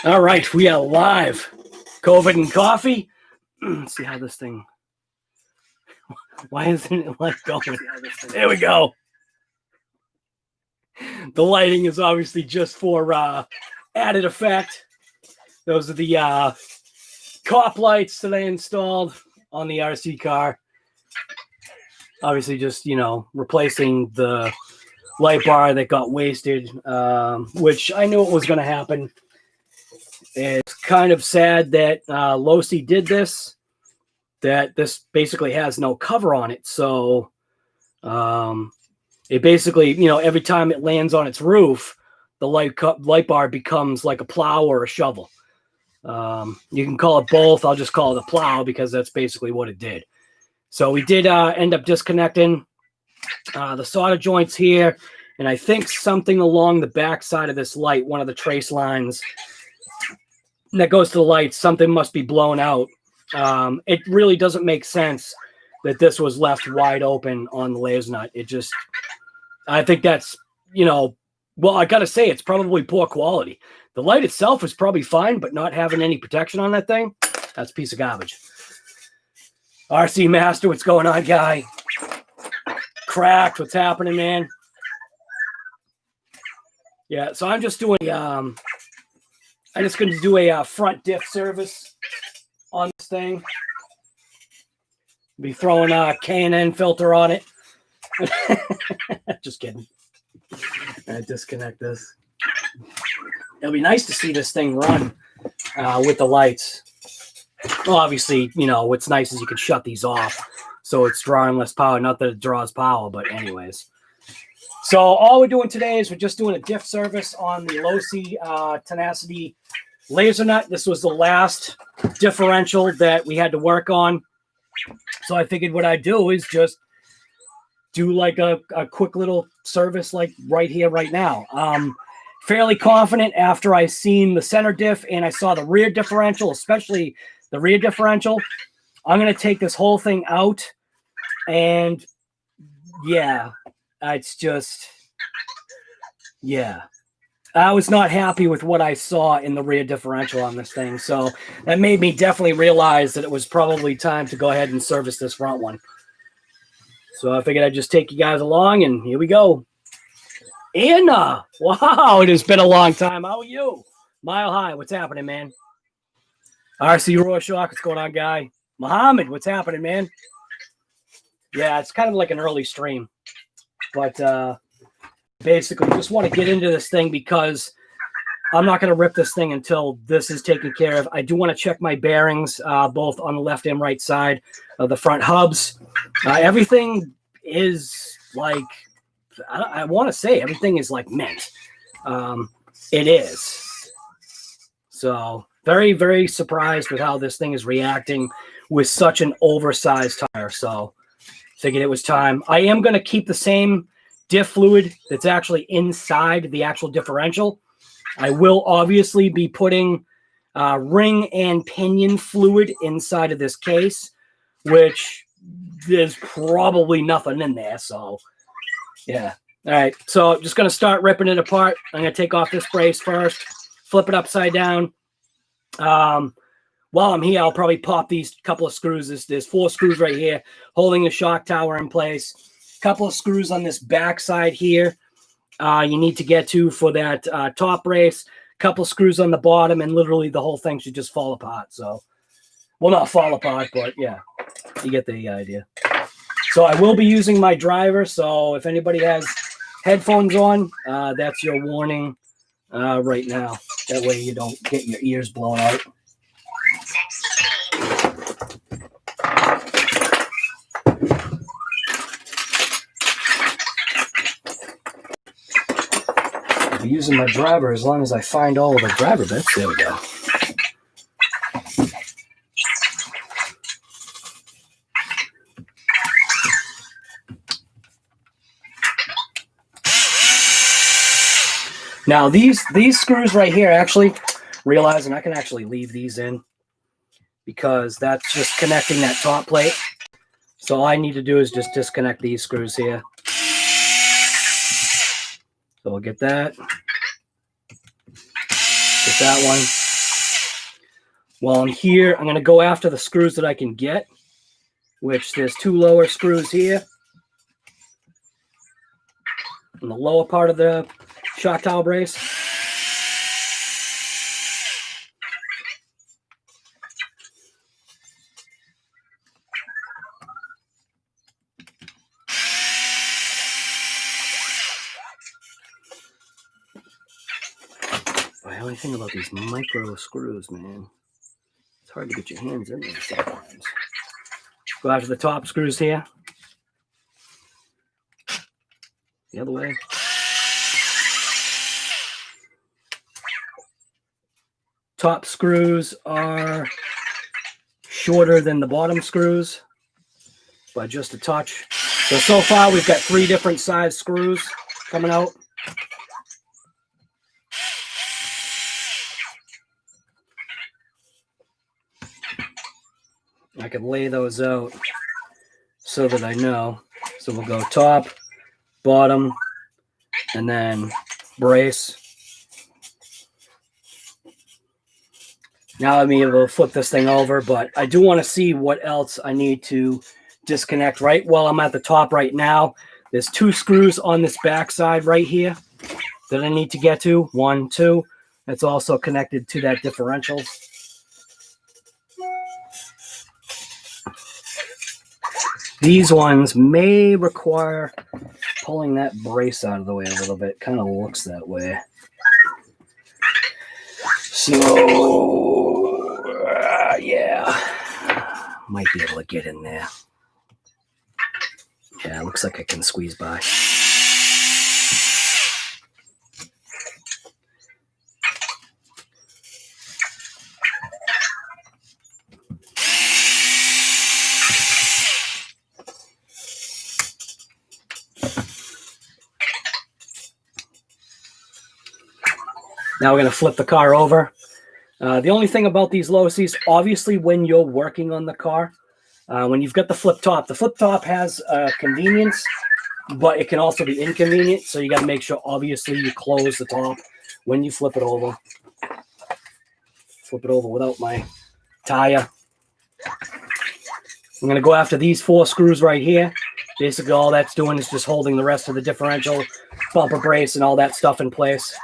All right, we are live. COVID and coffee. Let's see how this thing. Why isn't it like going? There we go. The lighting is obviously just for added effect. Those are the cop lights that I installed on the RC car. Obviously, just, you know, replacing the light bar that got wasted, which I knew it was going to happen. It's kind of sad that Losi did this, that this basically has no cover on it. So it basically, you know, every time it lands on its roof, the light bar becomes like a plow or a shovel. You can call it both. I'll just call it a plow because that's basically what it did. So we did end up disconnecting the solder joints here. And I think something along the back side of this light, one of the trace lines that goes to the light, something must be blown out. It really doesn't make sense that this was left wide open on the Lasernut. It just, I think that's, you know, well, I got to say, it's probably poor quality. The light itself is probably fine, but not having any protection on that thing, that's a piece of garbage. RC Master, what's going on, guy? Cracked, what's happening, man? Yeah, so I'm just doing, I'm just going to do a front diff service on this thing. Be throwing a K&N filter on it. Just kidding. I disconnect this. It'll be nice to see this thing run with the lights. Well, obviously, you know, what's nice is you can shut these off, so it's drawing less power. Not that it draws power, but anyways. So all we're doing today is we're just doing a diff service on the Losi Tenacity Lasernut. This was the last differential that we had to work on. So I figured what I'd do is just do like a quick little service like right here, right now. Fairly confident after I seen the center diff and I saw the rear differential, especially the rear differential. I'm going to take this whole thing out and yeah, it's just, yeah. I was not happy with what I saw in the rear differential on this thing. So that made me definitely realize that it was probably time to go ahead and service this front one. So I figured I'd just take you guys along, and here we go. Anna, wow, it has been a long time. How are you? Mile High, what's happening, man? RC Rorschach, what's going on, guy? Muhammad, what's happening, man? Yeah, it's kind of like an early stream. But basically, just want to get into this thing because I'm not going to rip this thing until this is taken care of. I do want to check my bearings, both on the left and right side of the front hubs. Everything is like, I want to say everything is like mint. It is. So very, very surprised with how this thing is reacting with such an oversized tire. So figured it was time. I am going to keep the same diff fluid that's actually inside the actual differential. I will obviously be putting ring and pinion fluid inside of this case, which there's probably nothing in there. So yeah. All right. So I'm just going to start ripping it apart. I'm going to take off this brace first, flip it upside down. While I'm here, I'll probably pop these couple of screws. There's 4 screws right here holding the shock tower in place. Couple of screws on this back side here you need to get to for that top brace. Couple screws on the bottom, and literally the whole thing should just fall apart. So, well, not fall apart, but yeah, you get the idea. So I will be using my driver. So if anybody has headphones on, that's your warning right now. That way you don't get your ears blown out. I'll be using my driver as long as I find all of the driver bits. There we go. Now these screws right here, actually realizing I can actually leave these in because that's just connecting that top plate. So all I need to do is just disconnect these screws here. So we'll get that. Get that one. While I'm here, I'm going to go after the screws that I can get, which there's 2 lower screws here. In the lower part of the shock tower brace. The only thing about these micro screws, man, it's hard to get your hands in there sometimes. Go after the top screws here. The other way. Top screws are shorter than the bottom screws by just a touch. So far we've got 3 different size screws coming out. I can lay those out so that I know. So we'll go top, bottom, and then brace. Now I'm able to flip this thing over, but I do want to see what else I need to disconnect. Right while I'm at the top right now, there's 2 screws on this back side right here that I need to get to. 1, 2. That's also connected to that differential. These ones may require pulling that brace out of the way a little bit. Kind of looks that way. So, yeah. Might be able to get in there. Yeah, it looks like I can squeeze by. Now we're going to flip the car over. The only thing about these Losis, obviously when you're working on the car, when you've got the flip top has convenience, but it can also be inconvenient. So you got to make sure, obviously, you close the top when you flip it over. Flip it over without my tire. I'm going to go after these 4 screws right here. Basically, all that's doing is just holding the rest of the differential, bumper brace, and all that stuff in place.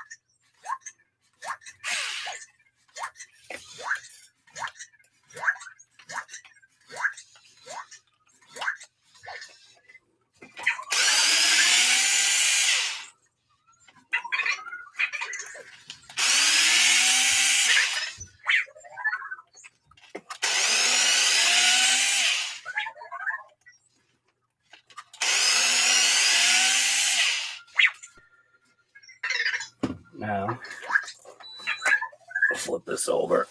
Now, flip this over.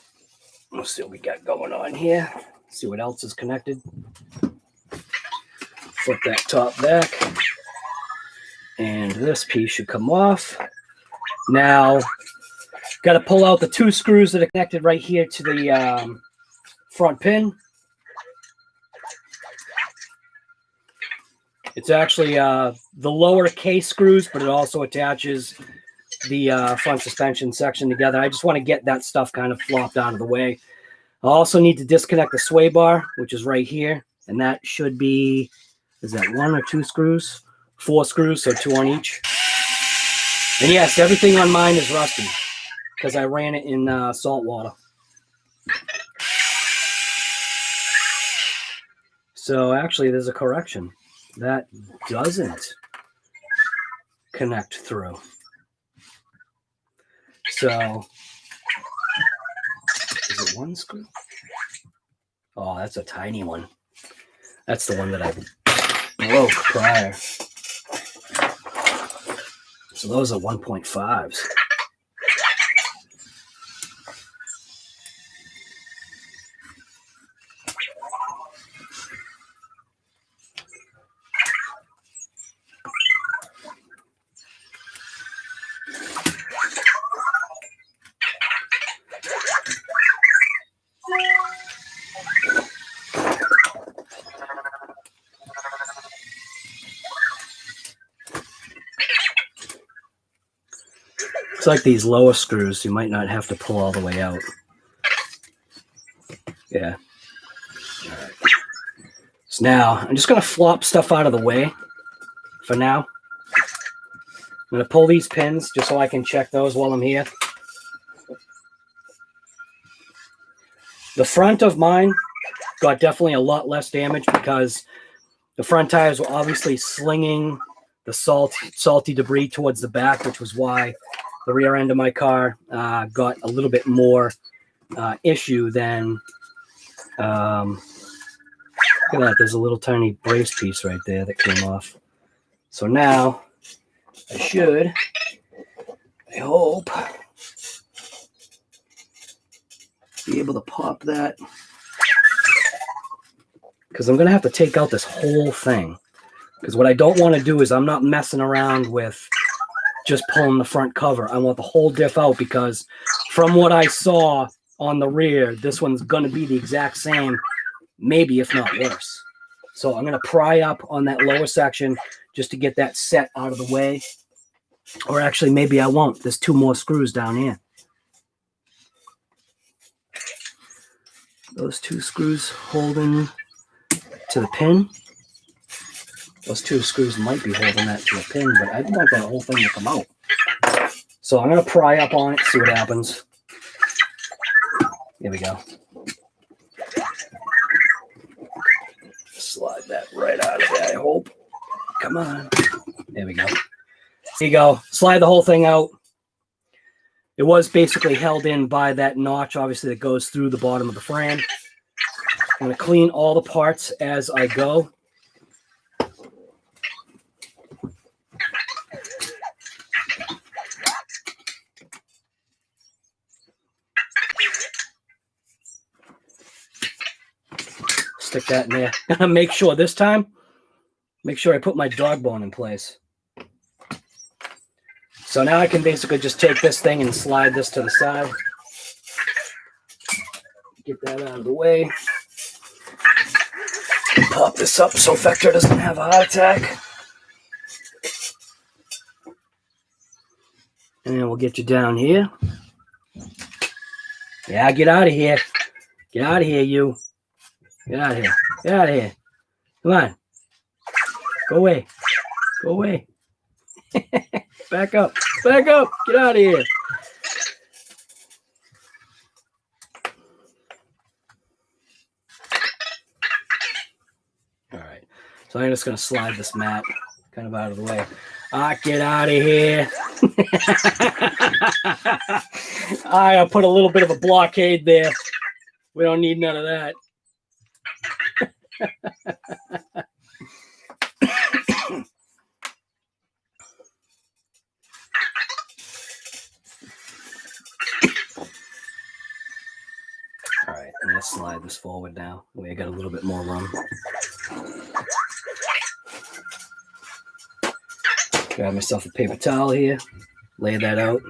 Let's see what we got going on here. See what else is connected. Flip that top back. And this piece should come off. Now, got to pull out the 2 screws that are connected right here to the front pin. It's actually the lower case screws, but it also attaches the front suspension section together. I just want to get that stuff kind of flopped out of the way. I also need to disconnect the sway bar, which is right here. And that should be, is that 1 or 2 screws? 4 screws, so 2 on each. And yes, everything on mine is rusty because I ran it in salt water. So actually, there's a correction. That doesn't connect through. So, is it 1 screw? Oh, that's a tiny one. That's the one that I broke prior. So those are 1.5s. It's like these lower screws, you might not have to pull all the way out. Yeah. All right. So now, I'm just going to flop stuff out of the way for now. I'm going to pull these pins just so I can check those while I'm here. The front of mine got definitely a lot less damage because the front tires were obviously slinging the salty debris towards the back, which was why the rear end of my car got a little bit more issue than... look at that, there's a little tiny brace piece right there that came off. So now I hope, be able to pop that, because I'm going to have to take out this whole thing, because what I don't want to do is I'm not messing around with just pulling the front cover. I want the whole diff out, because from what I saw on the rear, this one's going to be the exact same, maybe if not worse. So I'm going to pry up on that lower section just to get that set out of the way. Or actually, maybe I won't. There's 2 more screws down here. Those 2 screws holding to the pin. Those 2 screws might be holding that to a pin, but I want that whole thing to come out. So I'm going to pry up on it, see what happens. Here we go. Slide that right out of there, I hope. Come on. There we go. There you go. Slide the whole thing out. It was basically held in by that notch, obviously, that goes through the bottom of the frame. I'm going to clean all the parts as I go. Stick that in there. Make sure this time, make sure I put my dog bone in place. So now I can basically just take this thing and slide this to the side. Get that out of the way. Pop this up so Vector doesn't have a heart attack. And we'll get you down here. Yeah, get out of here. Get out of here, you. Get out of here. Get out of here. Come on. Go away. Go away. Back up. Back up. Get out of here. All right. So I'm just going to slide this mat kind of out of the way. Get out of here. I put a little bit of a blockade there. We don't need none of that. All right, I'm going to slide this forward now. We got a little bit more room. Grab myself a paper towel here, lay that out.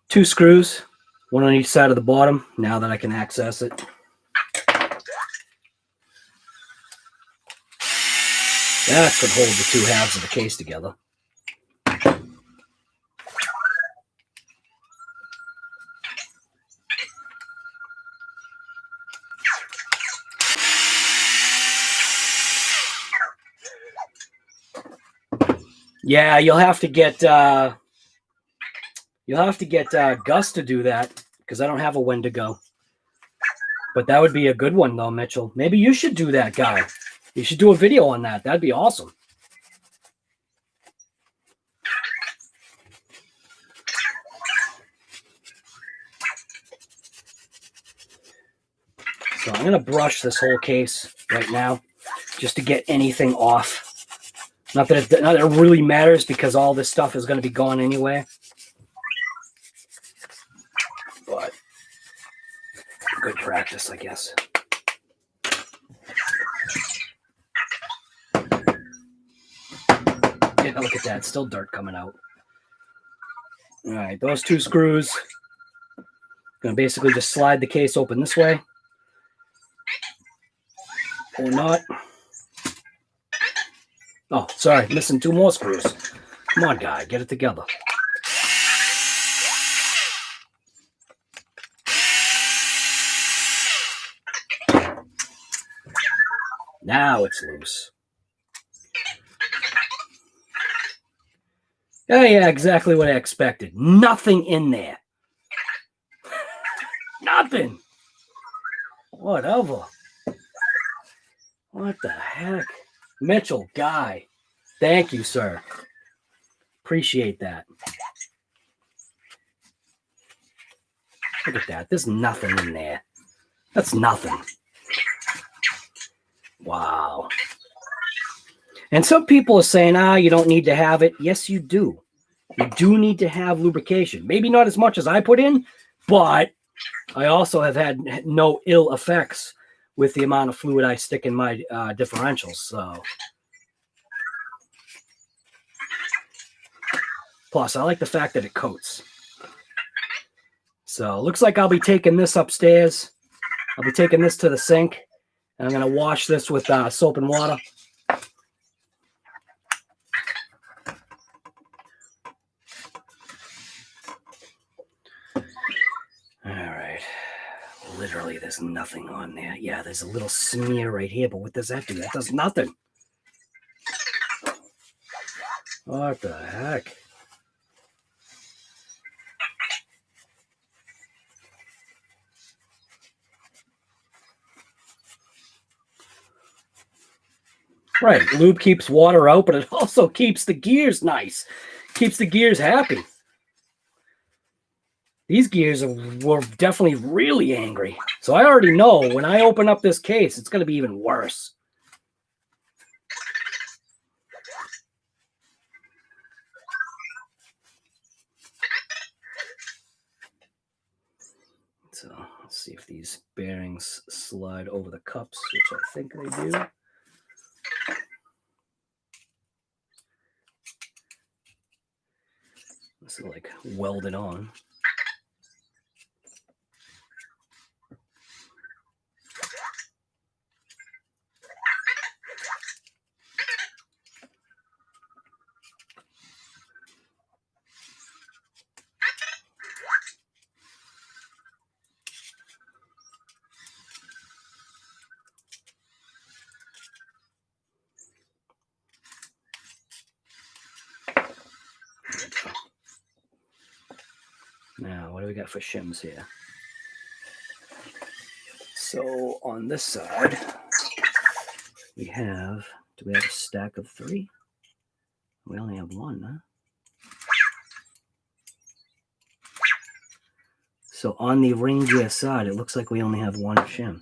Two screws, one on each side of the bottom, now that I can access it. That could hold the two halves of the case together. Yeah, you'll have to get Gus to do that because I don't have a Wendigo. But that would be a good one though, Mitchell. Maybe you should do that, guy. You should do a video on that. That'd be awesome. So I'm going to brush this whole case right now just to get anything off. Not that it really matters because all this stuff is going to be gone anyway. But good practice, I guess. Yeah, look at that. Still dirt coming out. All right, those 2 screws. Gonna basically just slide the case open this way. Or not. Oh, sorry, missing 2 more screws. Come on, guy, get it together. Now it's loose. Oh, yeah, exactly what I expected. Nothing in there. Nothing. Whatever. What the heck? Mitchell, guy. Thank you, sir. Appreciate that. Look at that. There's nothing in there. That's nothing. Wow. And some people are saying, you don't need to have it. Yes, you do. You do need to have lubrication. Maybe not as much as I put in, but I also have had no ill effects with the amount of fluid I stick in my differentials. So, plus, I like the fact that it coats. So, looks like I'll be taking this upstairs. I'll be taking this to the sink. And I'm going to wash this with soap and water. All right. Literally, there's nothing on there. Yeah, there's a little smear right here, but what does that do? That does nothing. What the heck? Right, lube keeps water out, but it also keeps the gears nice. Keeps the gears happy. These gears were definitely really angry. So I already know when I open up this case, it's going to be even worse. So let's see if these bearings slide over the cups, which I think they do. This is like welded on. Now, what do we got for shims here? So on this side, we have, do we have a stack of 3? We only have 1, huh? So on the ring gear side, it looks like we only have 1 shim.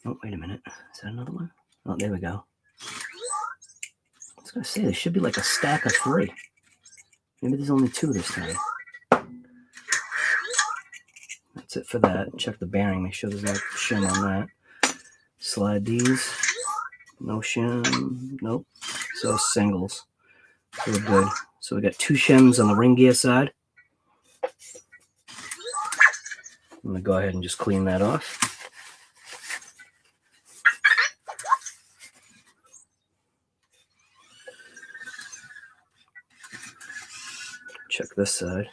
Oh, wait a minute. Is that another one? Oh, there we go. I was going to say, there should be like a stack of 3. Maybe there's only 2 this time. That's it for that. Check the bearing. Make sure there's no shim on that. Slide these. No shim. Nope. So singles. So we're good. So we got 2 shims on the ring gear side. I'm going to go ahead and just clean that off. Check this side.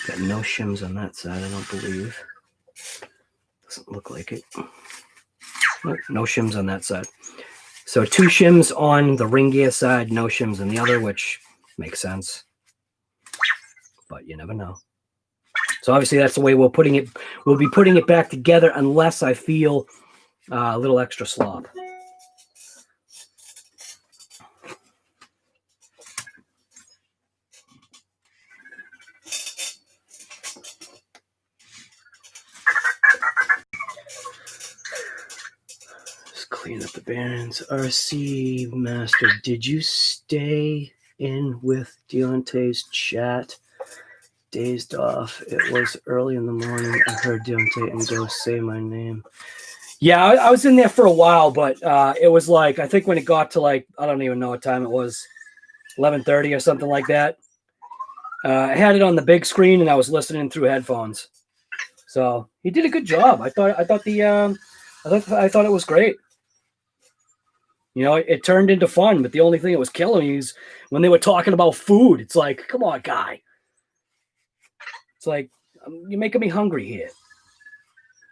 Got no shims on that side, I don't believe. Doesn't look like it. Nope, no shims on that side. So 2 shims on the ring gear side, no shims on the other, which makes sense. But you never know. So obviously that's the way we'll be putting it back together unless I feel a little extra slop. clean up the bearings. RC Master, did you stay in with Deontay's chat? Dazed off. It was early in the morning. I heard Deontay and go say my name. Yeah, I was in there for a while, but it was like, I think when it got to like, I don't even know what time it was, 11:30 or something like that. I had it on the big screen and I was listening through headphones. So he did a good job. I thought it was great. You know, it turned into fun, but the only thing that was killing me is when they were talking about food. It's like, come on, guy. It's like, you're making me hungry here.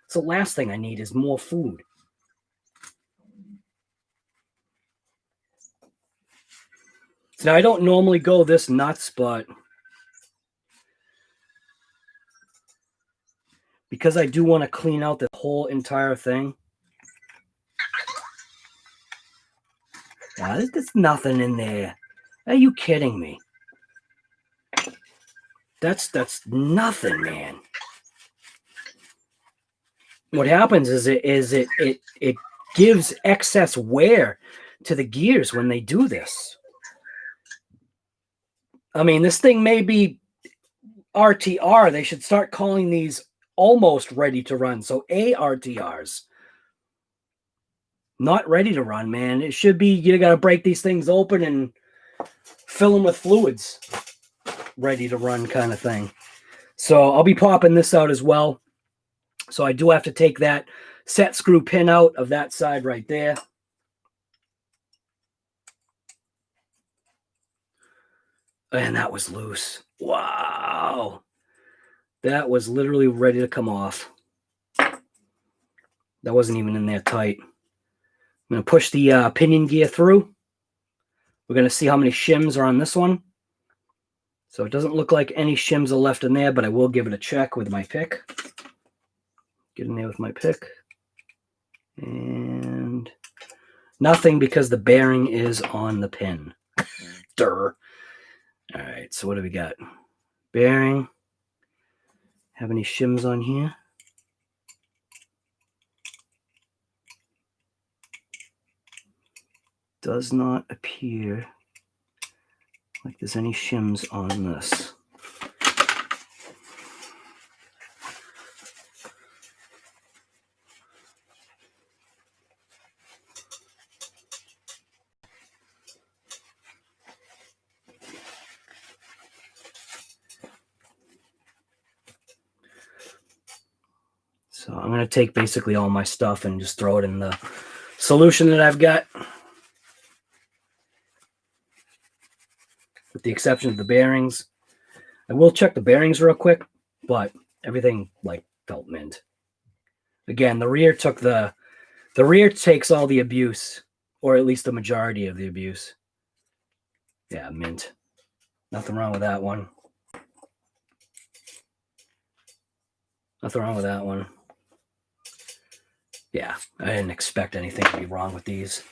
It's the last thing I need is more food. So now I don't normally go this nuts, but because I do want to clean out the whole entire thing. There's nothing in there. Are you kidding me? That's nothing, man. What happens is it gives excess wear to the gears when they do this. I mean, this thing may be RTR. They should start calling these almost ready to run. So ARTRs. Not ready to run, man. It should be, you got to break these things open and fill them with fluids. Ready to run kind of thing. So I'll be popping this out as well. So I do have to take that set screw pin out of that side right there. And that was loose. Wow. That was literally ready to come off. That wasn't even in there tight. I'm going to push the pinion gear through. We're going to see how many shims are on this one. So it doesn't look like any shims are left in there, but I will give it a check with my pick. Get in there with my pick. And nothing because the bearing is on the pin. Durr. All right, so what do we got? Bearing. Have any shims on here? Does not appear like there's any shims on this. So I'm going to take basically all my stuff and just throw it in the solution that I've got. With the exception of the bearings. I will check the bearings real quick, but everything like felt mint. Again, the rear takes all the abuse, or at least the majority of the abuse. Yeah, mint. Nothing wrong with that one. Nothing wrong with that one. Yeah, I didn't expect anything to be wrong with these.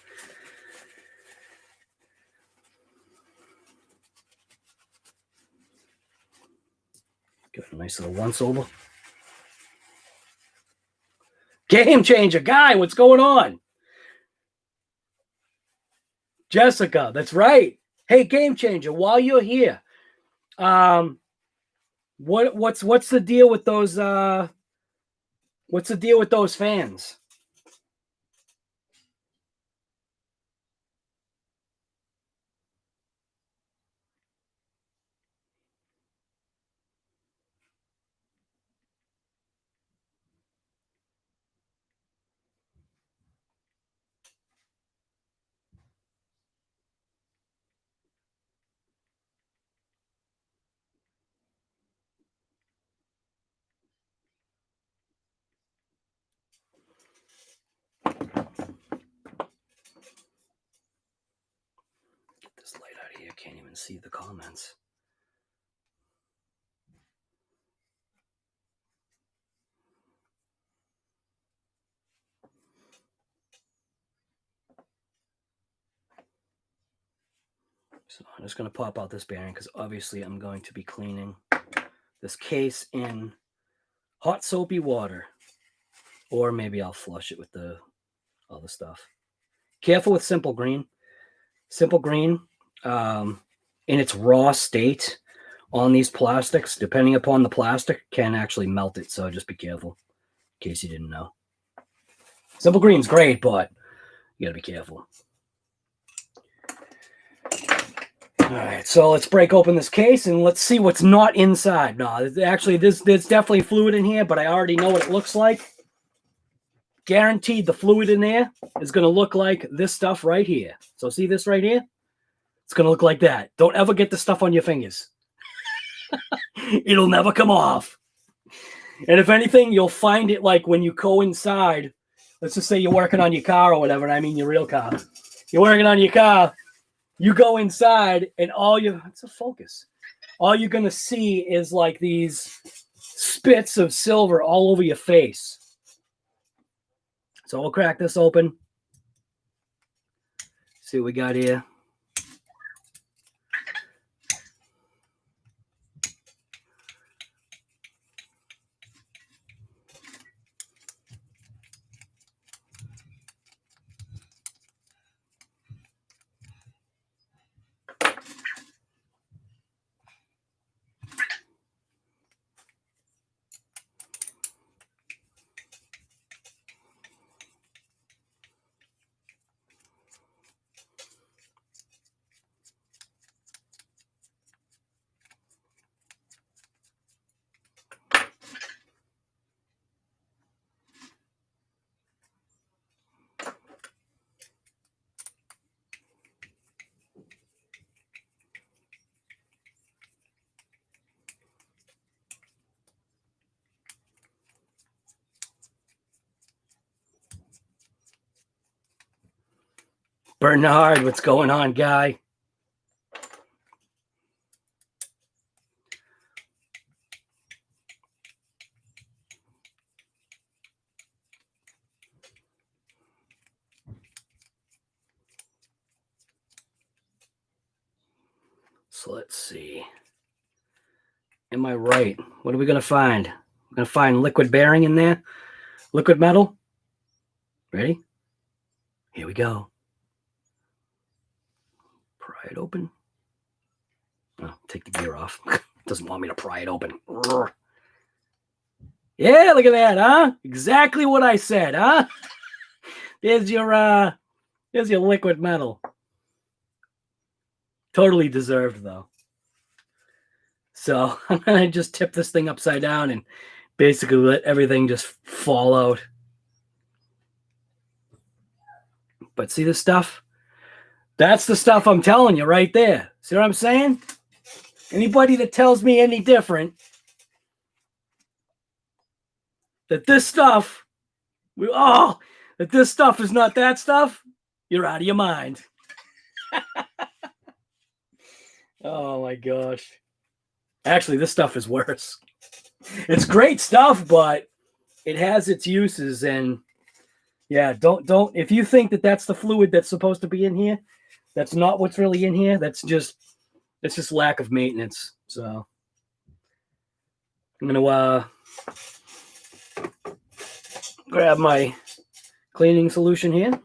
Give it a nice little once over. Game changer, guy, what's going on? Jessica, that's right. Hey, game changer, while you're here, what's the deal with those what's the deal with those fans? This light out of here, can't even see the comments. So I'm just going to pop out this bearing because obviously I'm going to be cleaning this case in hot soapy water, or maybe I'll flush it with all the stuff. careful with simple green. Simple green in its raw state on these plastics, depending upon the plastic, can actually melt it. So just be careful, in case you didn't know. Simple green's great, but you gotta be careful. All right, so let's break open this case and let's see what's not inside. No, actually, there's definitely fluid in here, but I already know what it looks like. Guaranteed the fluid in there is going to look like this stuff right here. So see this right here? It's going to look like that. Don't ever get the stuff on your fingers. It'll never come off. And if anything, you'll find it like when you go inside. Let's just say you're working on your car or whatever. And I mean your real car. You're working on your car. You go inside and it's a focus. All you're going to see is like these spits of silver all over your face. So we'll crack this open. See what we got here. Bernard, what's going on, guy? So let's see. Am I right? What are we going to find? We're going to find liquid bearing in there. Liquid metal. Ready? Here we go. Pry it open. Oh, take the gear off. Doesn't want me to pry it open. Yeah, look at that, huh? Exactly what I said, huh? There's your liquid metal. Totally deserved, though. So I'm going to just tip this thing upside down and basically let everything just fall out. But see this stuff? That's the stuff I'm telling you right there. See what I'm saying? Anybody that tells me any different, that this stuff, that this stuff is not that stuff, you're out of your mind. Oh my gosh. Actually, this stuff is worse. It's great stuff, but it has its uses. And yeah, don't, if you think that that's the fluid that's supposed to be in here, that's not what's really in here. It's just lack of maintenance. So I'm going to grab my cleaning solution here. I'm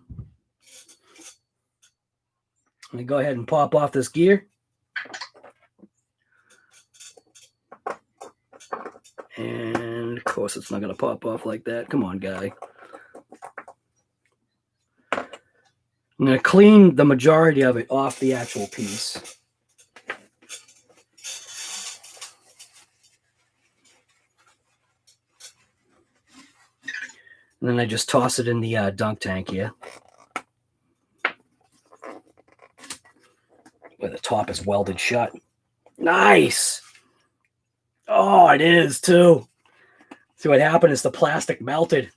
going to go ahead and pop off this gear. And of course, it's not going to pop off like that. Come on, guy. I'm going to clean the majority of it off the actual piece. And then I just toss it in the dunk tank here, where the top is welded shut. Nice. Oh, it is too. See what happened is the plastic melted.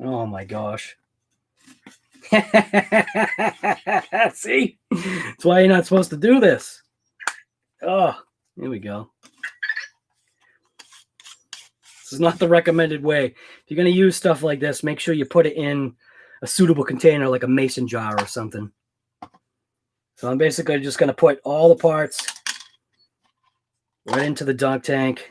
Oh my gosh. See? That's why you're not supposed to do this. Oh, here we go. This is not the recommended way. If you're going to use stuff like this, make sure you put it in a suitable container like a mason jar or something. So I'm basically just going to put all the parts right into the dunk tank.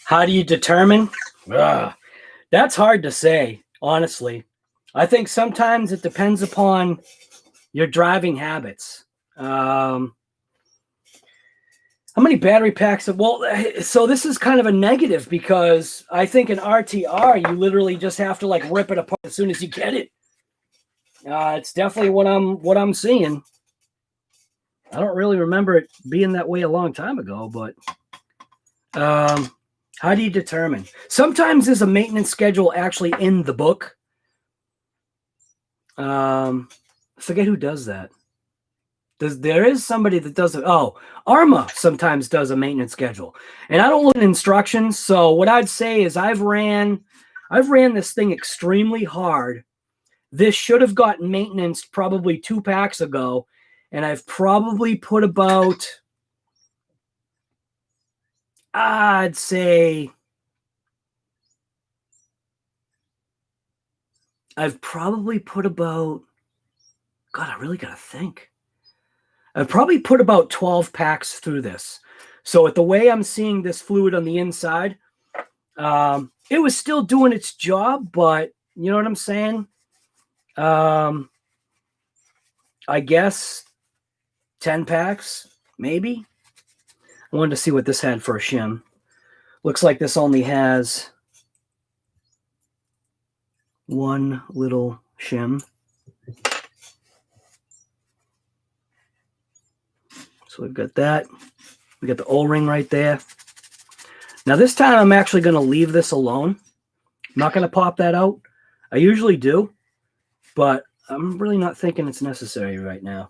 How do you determine? That's hard to say, honestly. I think sometimes it depends upon your driving habits. How many battery packs? Well, so this is kind of a negative because I think in RTR, you literally just have to like rip it apart as soon as you get it. It's definitely what I'm seeing. I don't really remember it being that way a long time ago, but how do you determine? Sometimes there's a maintenance schedule actually in the book. I forget who does that. There is somebody that does it. Oh, Arma sometimes does a maintenance schedule, and I don't look at instructions. So what I'd say is I've ran this thing extremely hard. This should have gotten maintenance probably 2 packs ago, and I've probably put about, I'd say, I've probably put about, God, I really got to think. I've probably put about 12 packs through this. So with the way I'm seeing this fluid on the inside, it was still doing its job, but you know what I'm saying? I guess 10 packs, maybe. I wanted to see what this had for a shim. Looks like this only has one little shim. So we've got that. We got the O-ring right there. Now this time I'm actually going to leave this alone. I'm not going to pop that out. I usually do, but I'm really not thinking it's necessary right now.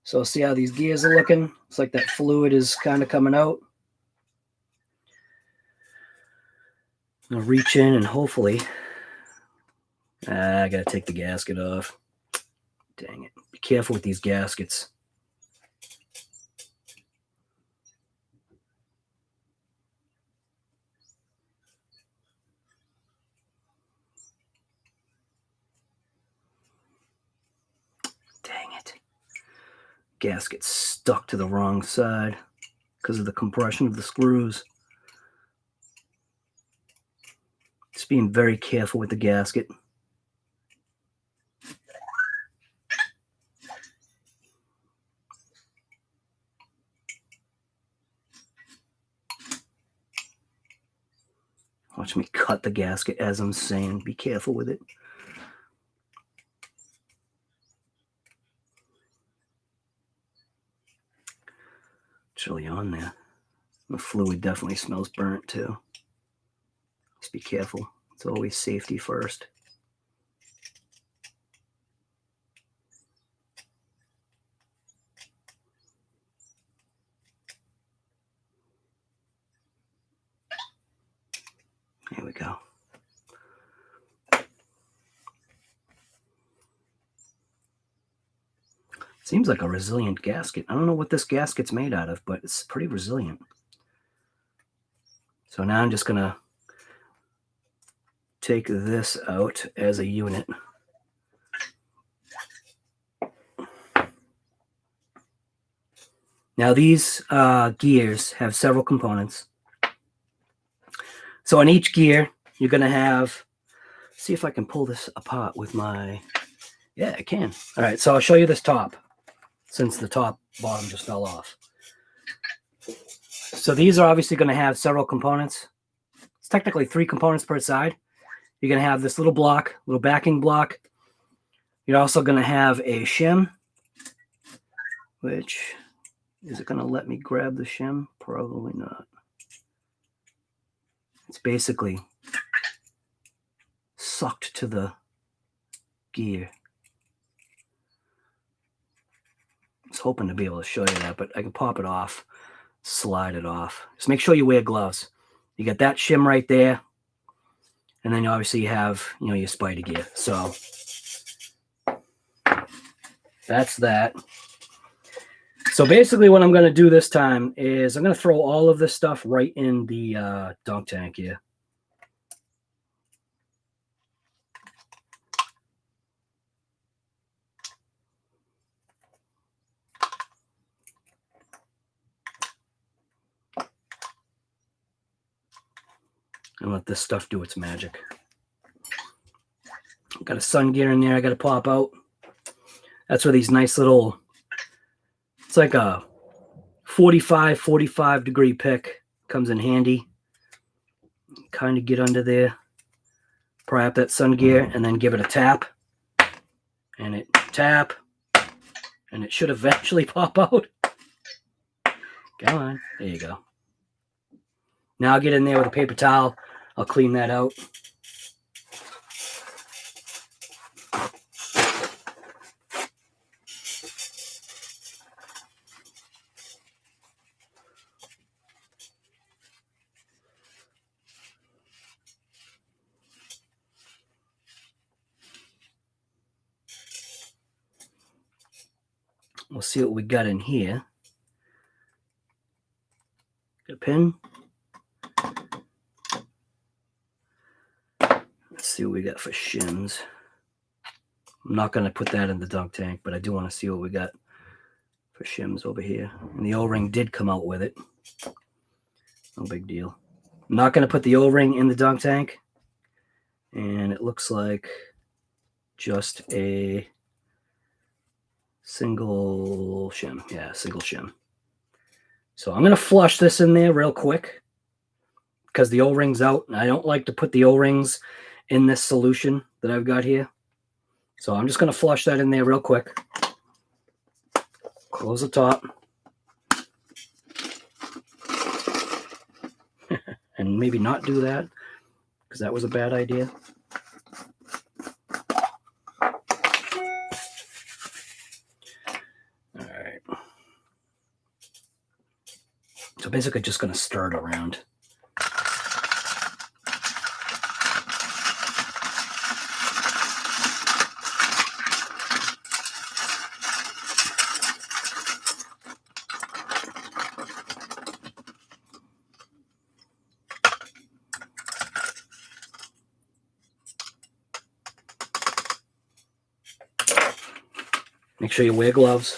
So see how these gears are looking? It's like that fluid is kind of coming out. I'll reach in and hopefully, I got to take the gasket off. Dang it. Be careful with these gaskets. Dang it. Gasket stuck to the wrong side because of the compression of the screws. Just being very careful with the gasket. Watch me cut the gasket as I'm saying. Be careful with it. It's really on there. The fluid definitely smells burnt too. Just be careful. It's always safety first. Here we go. Seems like a resilient gasket. I don't know what this gasket's made out of, but it's pretty resilient. So now I'm just going to take this out as a unit. Now these gears have several components. So on each gear, you're going to have, see if I can pull this apart with my, yeah, I can. All right, so I'll show you this top, since the bottom just fell off. So these are obviously going to have several components. It's technically 3 components per side. You're going to have this little block, little backing block. You're also going to have a shim, which, is it going to let me grab the shim? Probably not. It's basically sucked to the gear. I was hoping to be able to show you that, but I can pop it off, slide it off. Just make sure you wear gloves. You got that shim right there. And then obviously you have, you know, your spider gear. So that's that. So basically what I'm going to do this time is I'm going to throw all of this stuff right in the dunk tank here. and let this stuff do its magic. Got a sun gear in there I got to pop out. That's where these nice little, it's like a 45 degree pick comes in handy. Kind of get under there, pry up that sun gear, and then give it a tap. And it tap, and it should eventually pop out. Come on, there you go. Now I'll get in there with a paper towel. I'll clean that out. We'll see what we got in here. Got a pin. Let's see what we got for shims. I'm not going to put that in the dunk tank, but I do want to see what we got for shims over here. And the O-ring did come out with it. No big deal. I'm not going to put the O-ring in the dunk tank. And it looks like just a single shim. Yeah, single shim. So I'm going to flush this in there real quick because the O-ring's out. And I don't like to put the O-rings in this solution that I've got here. So I'm just going to flush that in there real quick. Close the top. And maybe not do that because that was a bad idea. All right. So basically just going to stir it around. Make sure you wear gloves.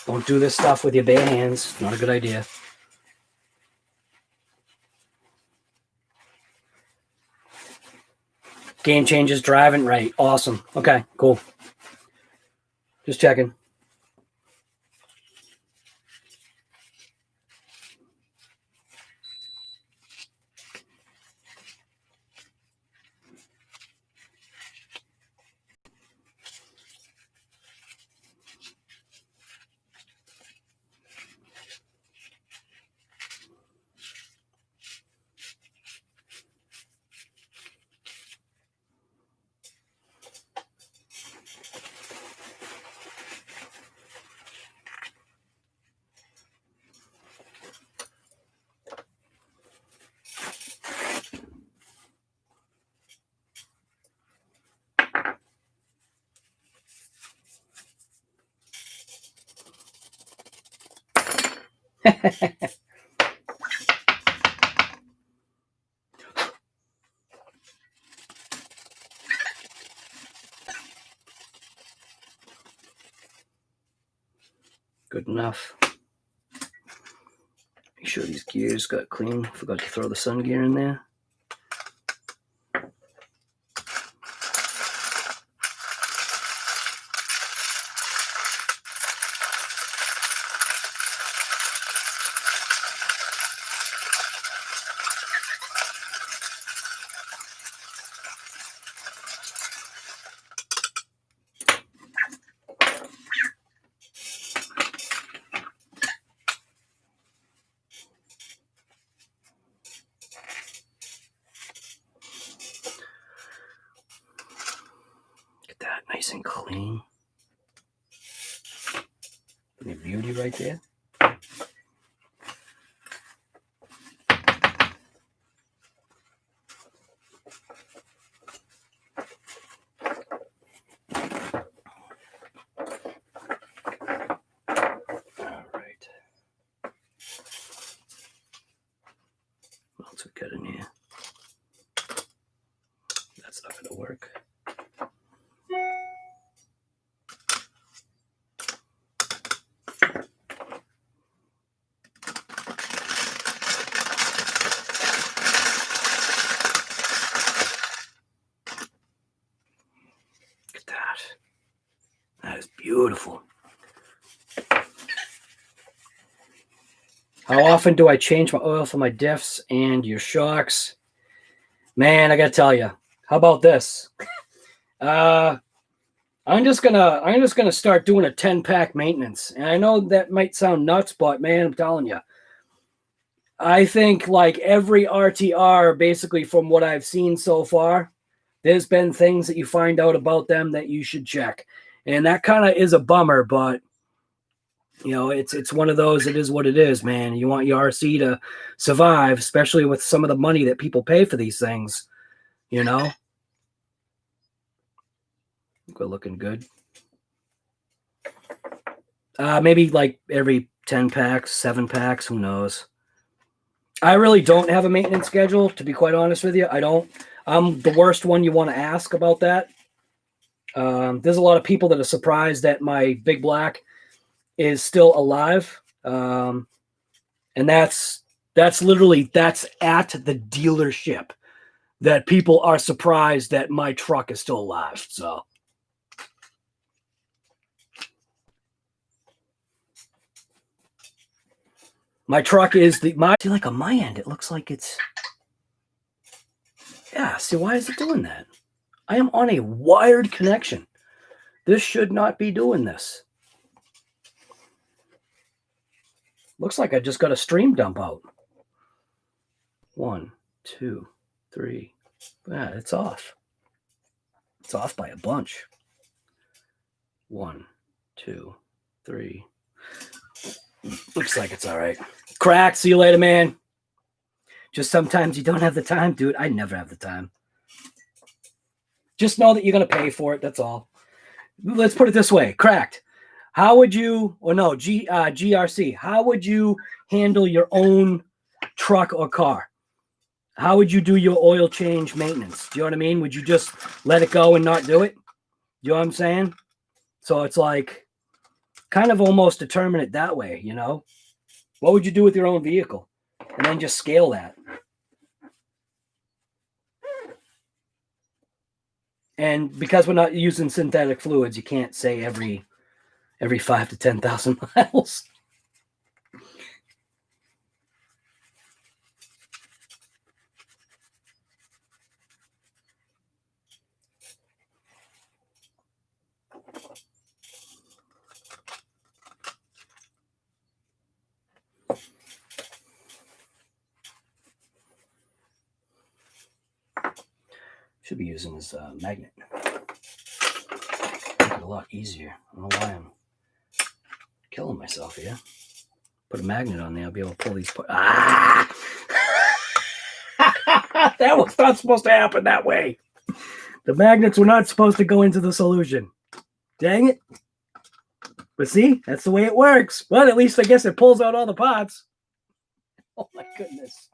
Don't do this stuff with your bare hands. Not a good idea. Game changes, driving right. Awesome. Okay, cool. Just checking. Good enough. Make sure these gears got clean. Forgot to throw the sun gear in there. Nice and clean. Any beauty right there. All right. What else we got in here? That's not going to work. That is beautiful. How often do I change my oil for my diffs and your shocks? Man, I gotta tell you. How about this? I'm just gonna start doing a 10-pack maintenance. And I know that might sound nuts, but man, I'm telling you. I think like every RTR, basically from what I've seen so far, there's been things that you find out about them that you should check. And that kind of is a bummer, but you know, it's one of those, it is what it is, man. You want your RC to survive, especially with some of the money that people pay for these things, you know? I think we're looking good. Maybe like every 10 packs, 7 packs, who knows? I really don't have a maintenance schedule, to be quite honest with you. I don't. I'm the worst one you want to ask about that. There's a lot of people that are surprised that my Big Black is still alive. And that's literally, that's at the dealership that people are surprised that my truck is still alive. So my truck is see, like on my end, it looks like it's, yeah, see, why is it doing that? I am on a wired connection. This should not be doing this. Looks like I just got a stream dump out. 1, 2, 3. Yeah, it's off. It's off by a bunch. 1, 2, 3. Looks like it's all right. Crack. See you later, man. Just sometimes you don't have the time, dude. I never have the time. Just know that you're going to pay for it. That's all. Let's put it this way. Cracked. How would you, or no, GRC, how would you handle your own truck or car? How would you do your oil change maintenance? Do you know what I mean? Would you just let it go and not do it? You know what I'm saying? So it's like kind of almost determine it that way, you know? What would you do with your own vehicle? And then just scale that. And because we're not using synthetic fluids, you can't say every 5 to 10,000 miles. Should be using this magnet. Make it a lot easier. I don't know why I'm killing myself here. Put a magnet on there, I'll be able to pull these. Ah! That was not supposed to happen that way. The magnets were not supposed to go into the solution. Dang it. But see, that's the way it works. Well, at least I guess it pulls out all the parts. Oh my goodness.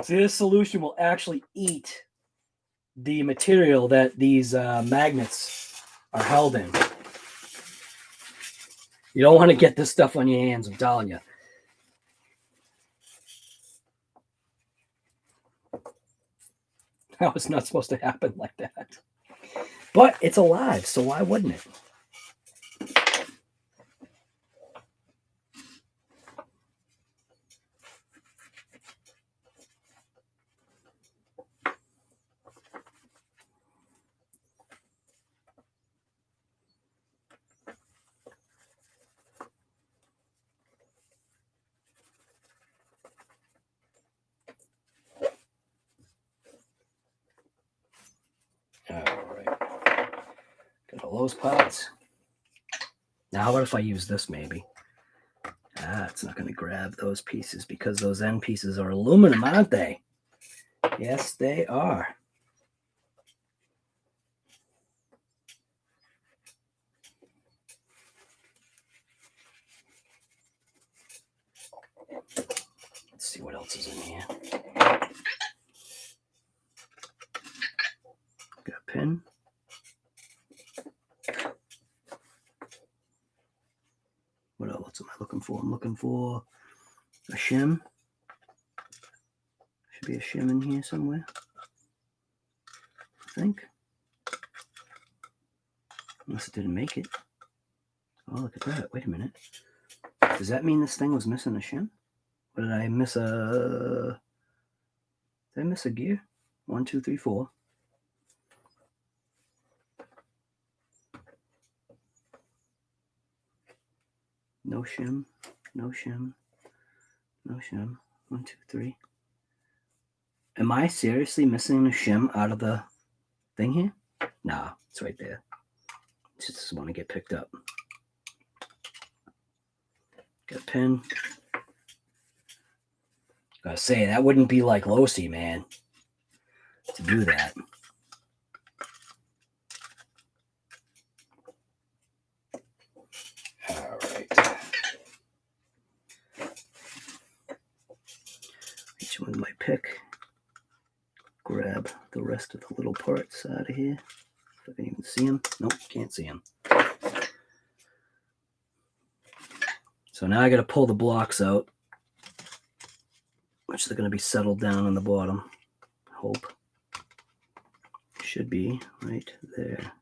See, this solution will actually eat the material that these magnets are held in. You don't want to get this stuff on your hands, I'm telling you. That was not supposed to happen like that. But it's alive, so why wouldn't it? Those parts. Now, how about if I use this maybe? It's not going to grab those pieces because those end pieces are aluminum, aren't they? Yes, they are. Let's see what else is in here. Got a pin. What else am I looking for? I'm looking for a shim. Should be a shim in here somewhere, I think. Unless it didn't make it. Oh, look at that. Wait a minute. Does that mean this thing was missing a shim? Or did I miss a... Did I miss a gear? 1, 2, 3, 4. No shim. No shim. No shim. 1, 2, 3. Am I seriously missing a shim out of the thing here? Nah, it's right there. Just want to get picked up. Got a pin. Gotta say, that wouldn't be like Losi, man, to do that. All right. Reach with my pick. Grab the rest of the little parts out of here. If I can even see them. Nope, can't see them. So now I got to pull the blocks out, which they're going to be settled down on the bottom. Hope. Should be right there.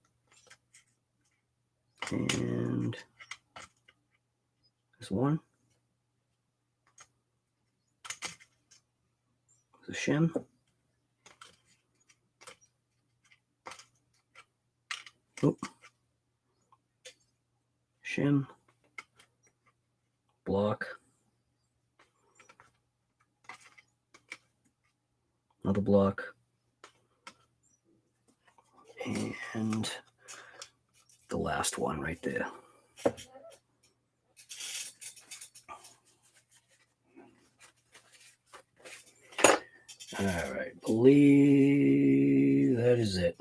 And there's one. There's a shim. Oop. Shim. Block. Another block. And the last one right there. All right, believe that is it.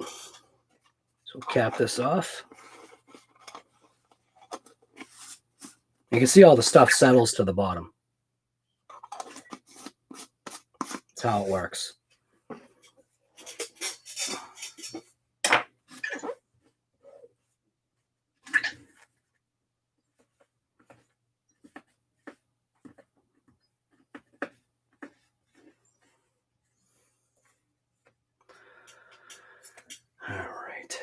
So cap this off. You can see all the stuff settles to the bottom. That's how it works. All right.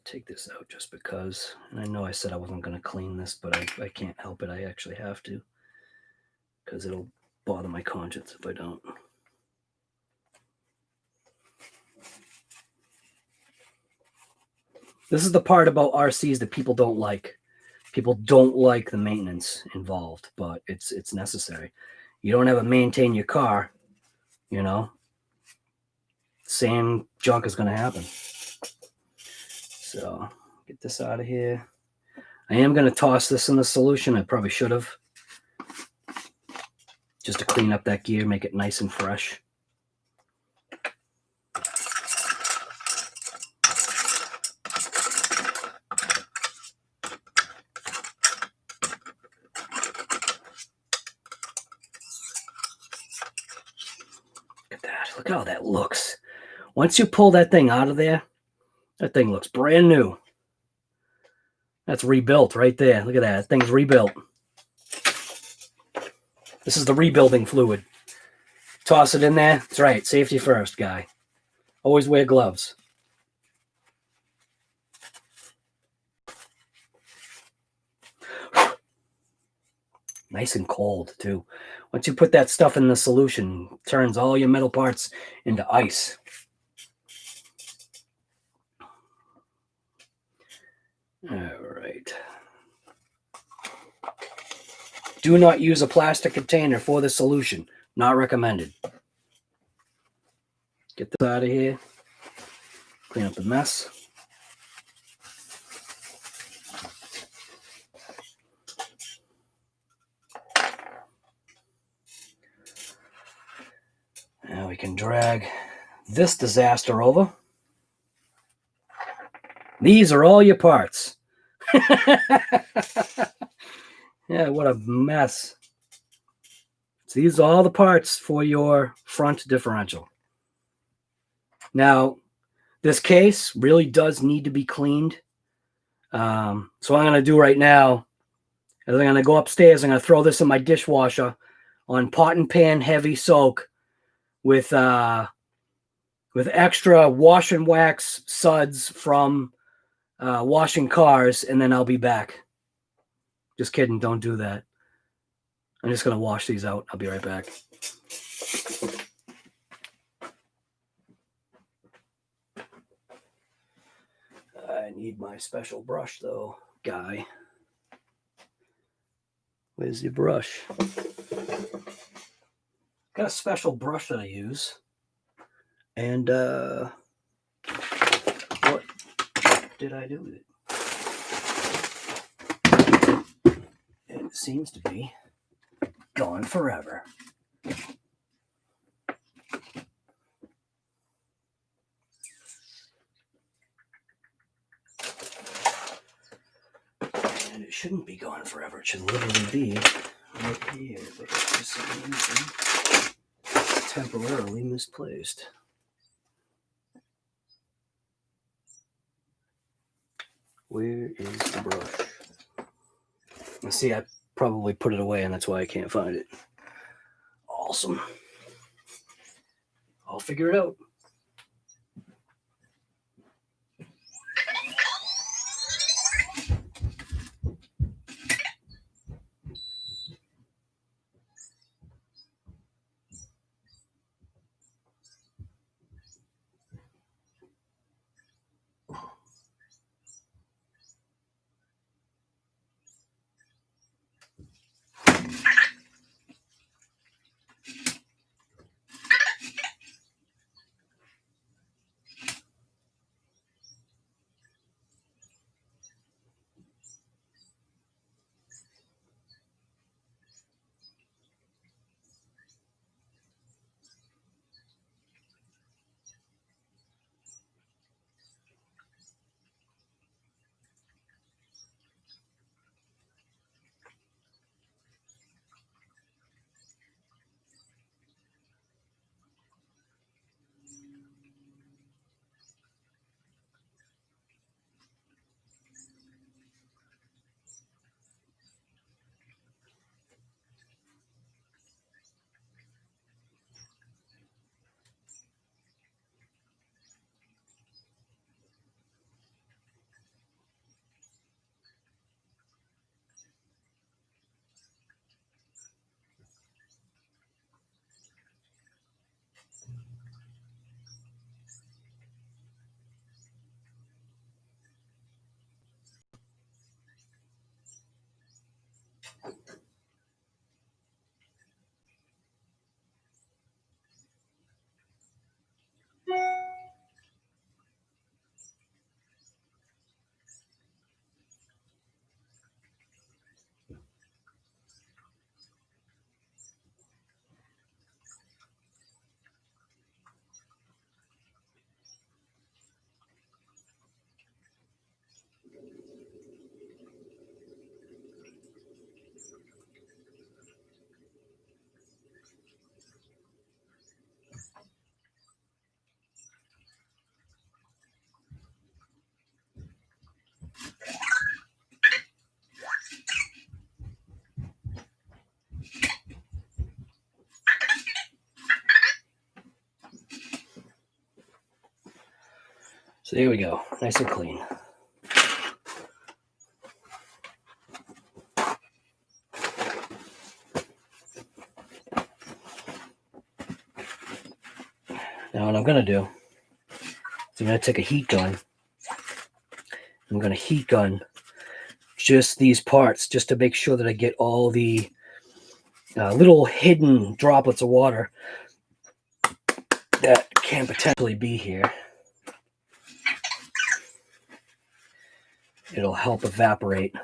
Take this out just because, and I know I said I wasn't going to clean this, but I can't help it. I actually have to, because it'll bother my conscience if I don't. This is the part about RCs that people don't like. People don't like the maintenance involved, but it's necessary. You don't ever maintain your car, you know, same junk is going to happen. So get this out of here. I am going to toss this in the solution. I probably should have. Just to clean up that gear, make it nice and fresh. Look at that. Look at how that looks. Once you pull that thing out of there, that thing looks brand new. That's rebuilt right there. Look at that. That thing's rebuilt. This is the rebuilding fluid. Toss it in there. That's right. Safety first, guy. Always wear gloves. Nice and cold, too. Once you put that stuff in the solution, it turns all your metal parts into ice. All right. Do not use a plastic container for the solution. Not recommended. Get this out of here. Clean up the mess. Now we can drag this disaster over. These are all your parts. Yeah, what a mess. So these are all the parts for your front differential. Now, this case really does need to be cleaned. So what I'm going to do right now is I'm going to go upstairs. I'm going to throw this in my dishwasher on pot and pan heavy soak with extra wash and wax suds from washing cars, and then I'll be back. Just kidding. Don't do that. I'm just going to wash these out. I'll be right back. I need my special brush, though, guy. Where's your brush? Got a special brush that I use. And what did I do with it? It seems to be gone forever. And it shouldn't be gone forever. It should literally be right here, but for some reason it's temporarily misplaced. Where is the brush? Let's see, I probably put it away, and that's why I can't find it. Awesome. I'll figure it out. So there we go, nice and clean. Now what I'm going to do is I'm going to take a heat gun. I'm going to heat gun just these parts just to make sure that I get all the little hidden droplets of water that can potentially be here. It'll help evaporate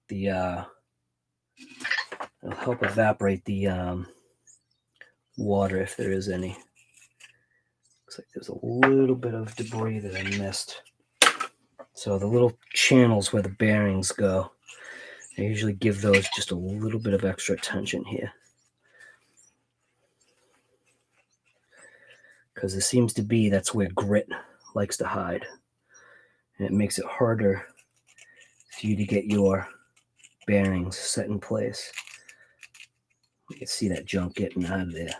the water if there is any. Looks like there's a little bit of debris that I missed. So the little channels where the bearings go, I usually give those just a little bit of extra attention here, because it seems to be that's where grit likes to hide, and it makes it harder for you to get your bearings set in place. You can see that junk getting out of there.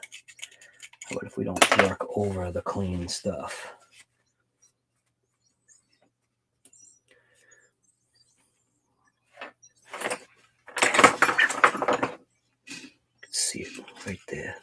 What if we don't work over the clean stuff? See it right there.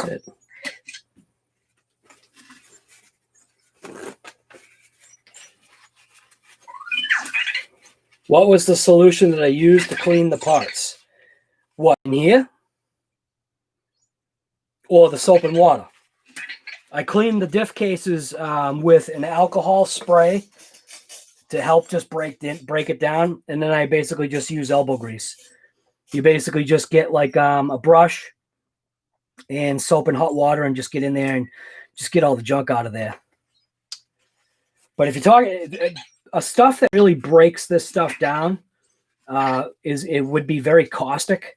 It. What was the solution that I used to clean the parts? What, in here? Or the soap and water? I cleaned the diff cases with an alcohol spray to help just break it down, and then I basically just use elbow grease. You basically just get like a brush and soap and hot water and just get in there and just get all the junk out of there. But if you're talking a stuff that really breaks this stuff down, it would be very caustic.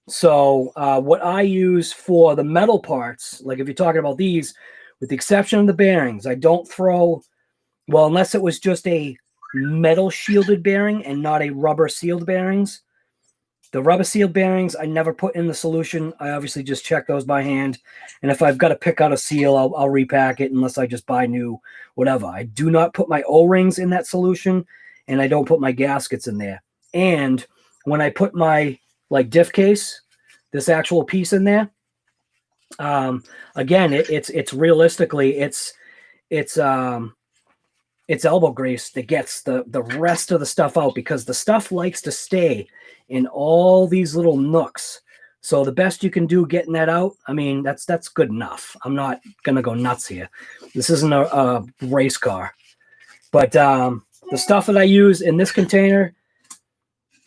So what I use for the metal parts, like if you're talking about these, with the exception of the bearings, I don't throw, well, unless it was just a metal shielded bearing and not a rubber sealed bearings. The rubber sealed bearings, I never put in the solution. I obviously just check those by hand. And if I've got to pick out a seal, I'll repack it unless I just buy new, whatever. I do not put my O-rings in that solution, and I don't put my gaskets in there. And when I put my like diff case, this actual piece in there, again, it's realistically, it's elbow grease that gets the rest of the stuff out, because the stuff likes to stay in all these little nooks. So the best you can do getting that out, I mean, that's good enough. I'm not going to go nuts here. This isn't a race car. But the stuff that I use in this container,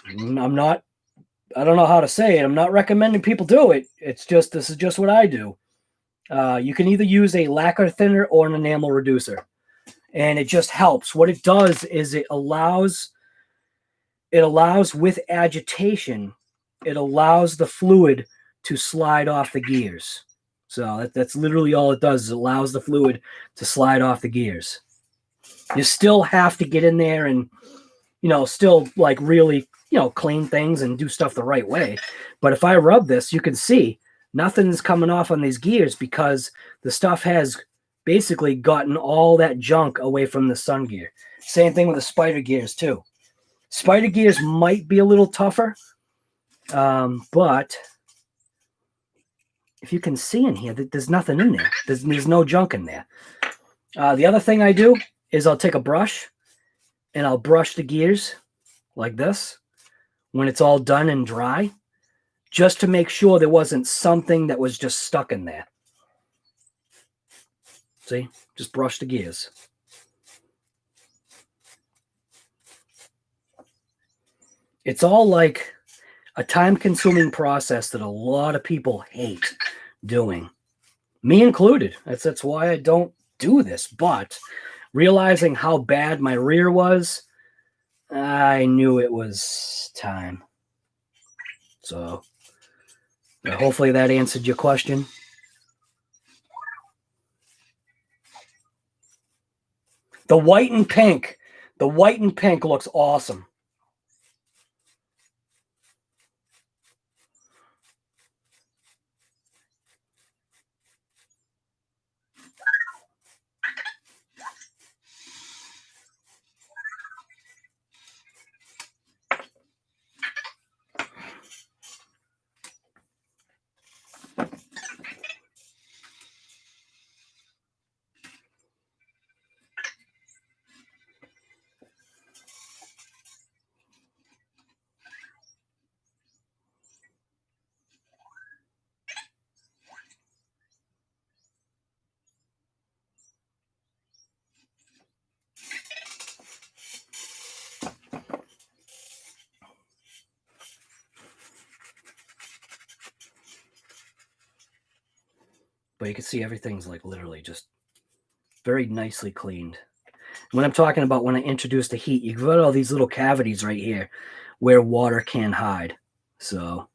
I don't know how to say it. I'm not recommending people do it. It's just, this is just what I do. You can either use a lacquer thinner or an enamel reducer. And it just helps. What it does is it allows with agitation, it allows the fluid to slide off the gears. So that's literally all it does, is it allows the fluid to slide off the gears. You still have to get in there and, still like really, clean things and do stuff the right way. But if I rub this, you can see nothing's coming off on these gears, because the stuff has basically gotten all that junk away from the sun gear. Same thing with the spider gears too. Spider gears might be a little tougher, but if you can see in here, there's nothing in there. There's no junk in there. The other thing I do is I'll take a brush and I'll brush the gears like this when it's all done and dry, just to make sure there wasn't something that was just stuck in there. See, just brush the gears. It's all like a time-consuming process that a lot of people hate doing, me included. That's why I don't do this. But realizing how bad my rear was, I knew it was time. So hopefully that answered your question. The white and pink looks awesome. But you can see everything's like literally just very nicely cleaned. When I'm talking about when I introduce the heat, you've got all these little cavities right here where water can hide. So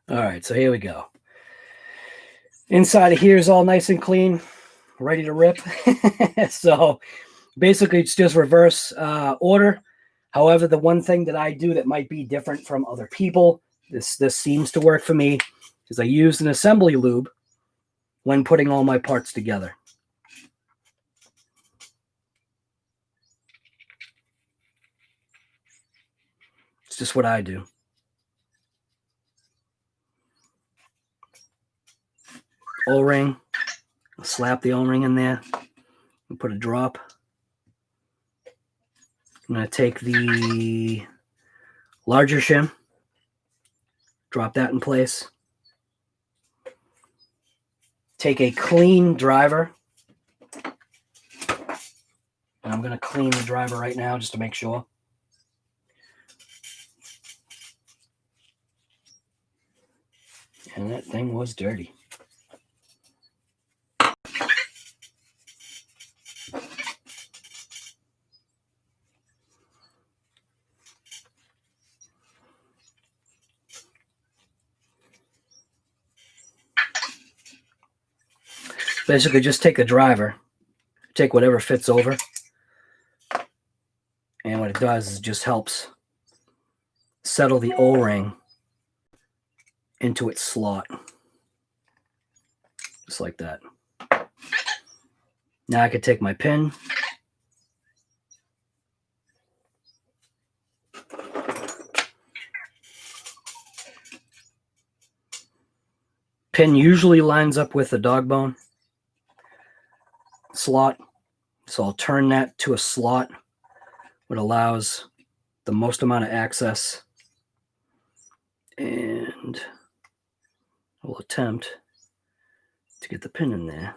all right, so here we go. Inside of here is all nice and clean, ready to rip. So basically it's just reverse order. However, the one thing that I do that might be different from other people, this seems to work for me, is I use an assembly lube when putting all my parts together. It's just what I do. O-ring. I'll slap the O-ring in there and put a drop. I'm going to take the larger shim, drop that in place. Take a clean driver. And I'm going to clean the driver right now just to make sure. And that thing was dirty. Basically, just take the driver, take whatever fits over, and what it does is just helps settle the O-ring into its slot. Just like that. Now I could take my pin, pin usually lines up with the dog bone slot, so I'll turn that to a slot, what allows the most amount of access, and I will attempt to get the pin in there.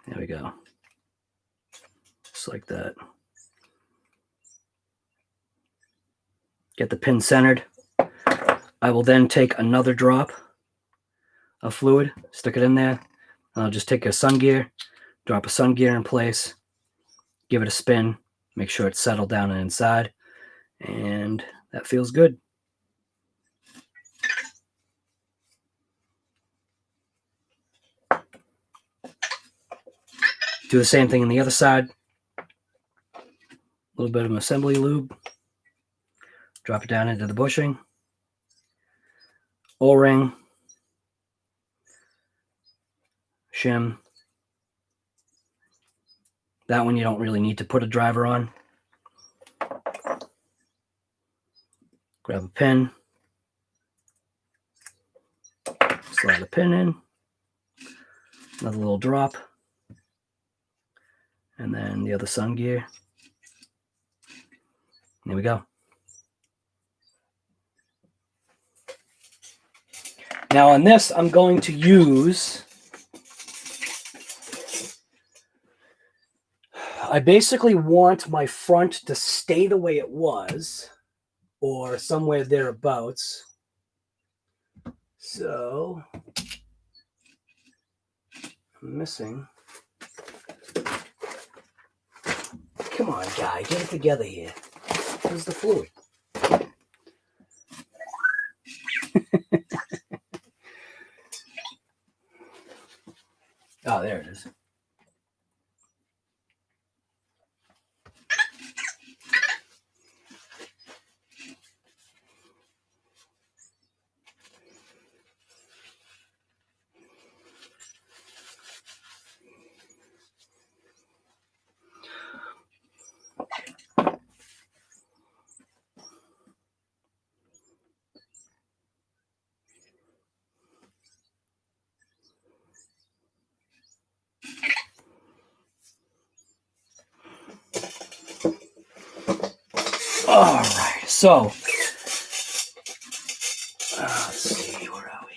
There we go. Just like that. Get the pin centered. I will then take another drop of fluid, stick it in there. I'll just take a sun gear, drop a sun gear in place, give it a spin, make sure it's settled down and inside, and that feels good. Do the same thing on the other side. A little bit of an assembly lube. Drop it down into the bushing. O-ring. Shim. That one you don't really need to put a driver on. Grab a pin. Slide the pin in. Another little drop. And then the other sun gear. There we go. Now on this, I'm going to use, I basically want my front to stay the way it was, or somewhere thereabouts. So, I'm missing. Come on, guy, get it together here. Where's the fluid? Oh, there it is. All right, so let's see, where are we?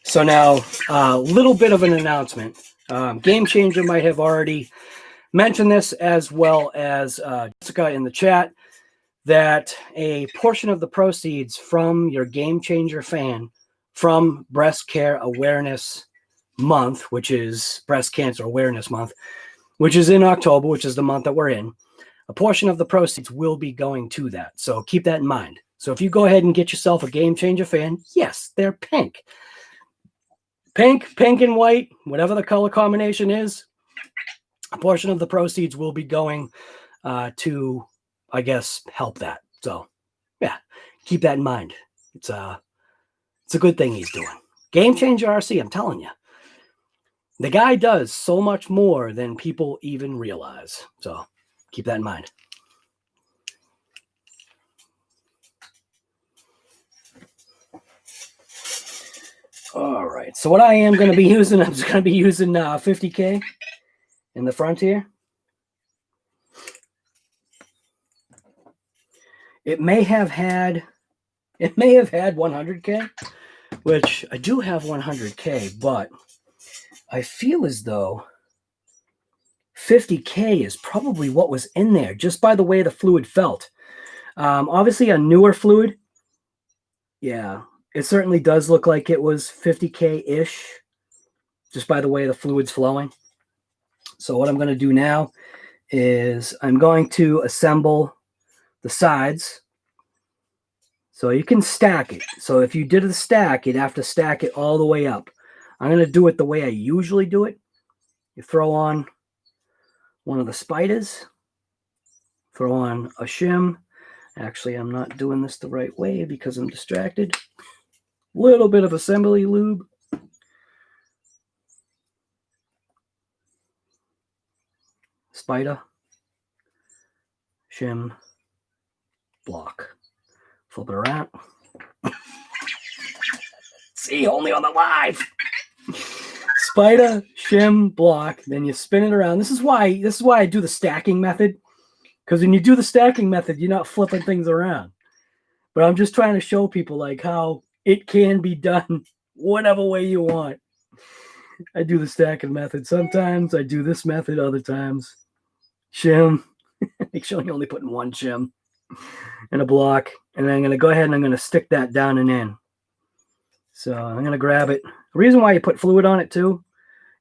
So now, a little bit of an announcement. Game Changer might have already mentioned this, as well as Jessica in the chat, that a portion of the proceeds from your Game Changer fan from Breast Care Awareness Month, which is Breast Cancer Awareness Month, which is in October, which is the month that we're in, a portion of the proceeds will be going to that. So keep that in mind. So if you go ahead and get yourself a Game Changer fan, yes, they're pink. Pink and white, whatever the color combination is, a portion of the proceeds will be going to, I guess, help that. So, yeah, keep that in mind. It's a good thing he's doing. Game Changer RC, I'm telling you. The guy does so much more than people even realize. So, keep that in mind. All right, so what I am going to be using, I'm just going to be using 50K in the front here. It may have had 100K, which I do have 100K, but I feel as though 50K is probably what was in there just by the way the fluid felt. Obviously a newer fluid. Yeah, it certainly does look like it was 50K-ish just by the way the fluid's flowing. So what I'm going to do now is I'm going to assemble the sides. So you can stack it. So if you did a stack, you'd have to stack it all the way up. I'm going to do it the way I usually do it. You throw on one of the spiders, throw on a shim. Actually, I'm not doing this the right way because I'm distracted. Little bit of assembly lube. Spider, shim, block. Flip it around. See, only on the live. Spider, shim, block, then you spin it around. This is why I do the stacking method. Because when you do the stacking method, you're not flipping things around. But I'm just trying to show people like how it can be done whatever way you want. I do the stacking method. Sometimes I do this method, other times. Shim. Make sure you're only putting one shim and a block. And then I'm going to go ahead and I'm going to stick that down and in. So I'm going to grab it. The reason why you put fluid on it too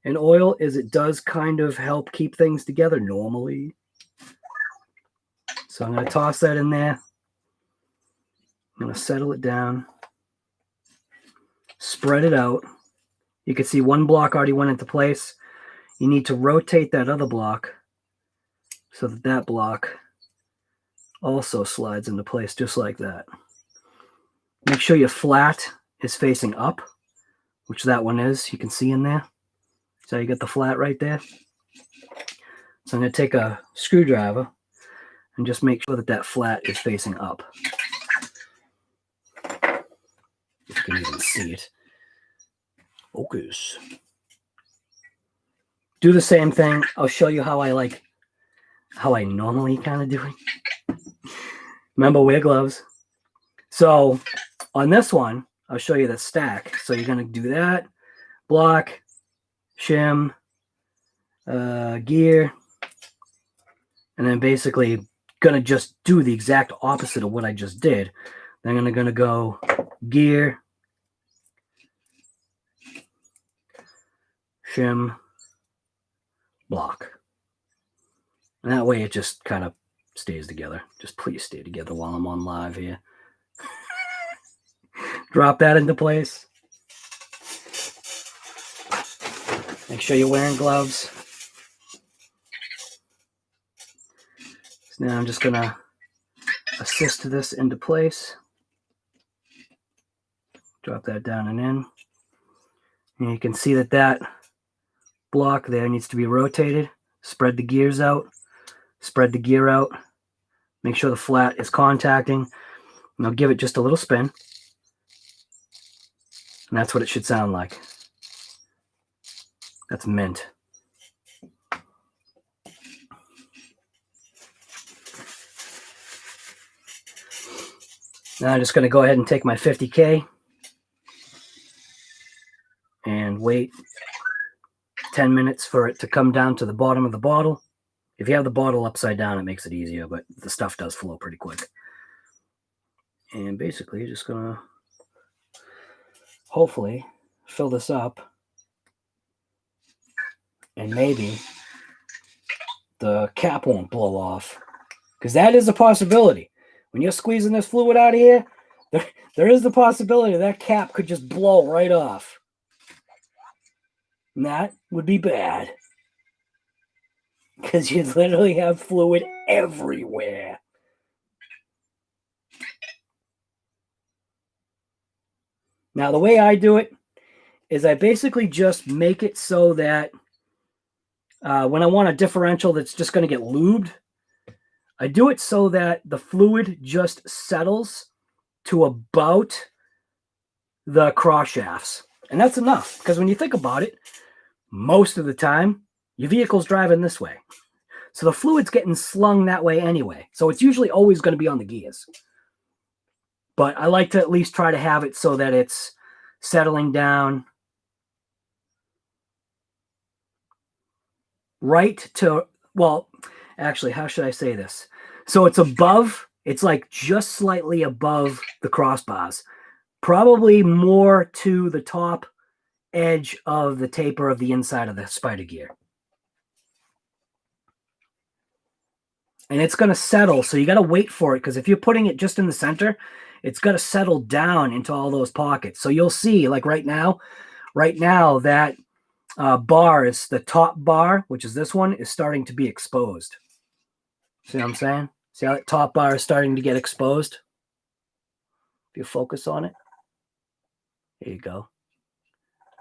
and oil is it does kind of help keep things together normally. So I'm going to toss that in there. I'm going to settle it down. Spread it out. You can see one block already went into place. You need to rotate that other block so that that block also slides into place just like that. Make sure your flat is facing up, which that one is. You can see in there. So you get the flat right there. So I'm going to take a screwdriver and just make sure that that flat is facing up. If you can even see it. Focus. Do the same thing. I'll show you how I normally kind of do it. Remember, wear gloves. So on this one, I'll show you the stack. So you're going to do that. Block, shim, gear, and then basically going to just do the exact opposite of what I just did. Then I'm going to go gear, shim, block. And that way it just kind of stays together. Just please stay together while I'm on live here. Drop that into place. Make sure you're wearing gloves. So now I'm just going to assist this into place. Drop that down and in. And you can see that that block there needs to be rotated. Spread the gears out. Spread the gear out. Make sure the flat is contacting. And I'll give it just a little spin. And that's what it should sound like. That's mint. Now I'm just going to go ahead and take my 50K and wait 10 minutes for it to come down to the bottom of the bottle. If you have the bottle upside down, it makes it easier, but the stuff does flow pretty quick. And basically, just going to hopefully fill this up. And maybe the cap won't blow off. Because that is a possibility. When you're squeezing this fluid out of here, there is the possibility that cap could just blow right off. And that would be bad. Because you literally have fluid everywhere. Now, the way I do it is I basically just make it so that when I want a differential that's just going to get lubed, I do it so that the fluid just settles to about the cross shafts. And that's enough, because when you think about it, most of the time, your vehicle's driving this way. So the fluid's getting slung that way anyway. So it's usually always going to be on the gears. But I like to at least try to have it so that it's settling down right to, well, actually, how should I say this? So it's above, it's like just slightly above the crossbars. Probably more to the top edge of the taper of the inside of the spider gear. And it's going to settle, so you got to wait for it, because if you're putting it just in the center, it's going to settle down into all those pockets. So you'll see, like right now that bar is the top bar, which is this one, is starting to be exposed. See what I'm saying? See how that top bar is starting to get exposed? If you focus on it, there you go.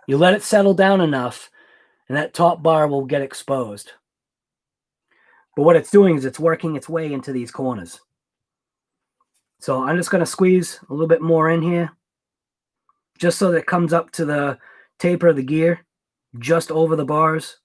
You let it settle down enough, and that top bar will get exposed. But what it's doing is it's working its way into these corners. So I'm just going to squeeze a little bit more in here, just so that it comes up to the taper of the gear, just over the bars.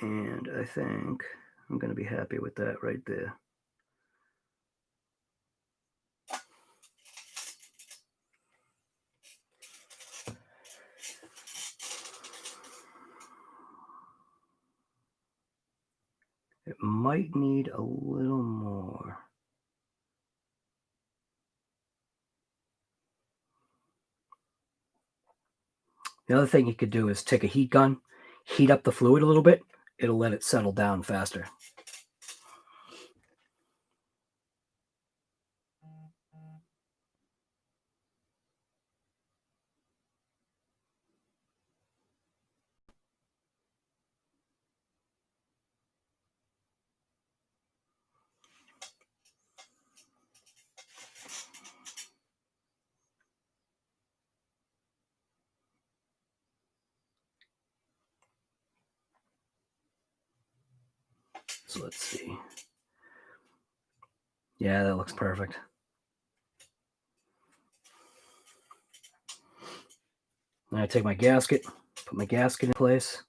And I think I'm going to be happy with that right there. It might need a little more. The other thing you could do is take a heat gun, heat up the fluid a little bit. It'll let it settle down faster. So let's see. Yeah, that looks perfect. Then I take my gasket, put my gasket in place.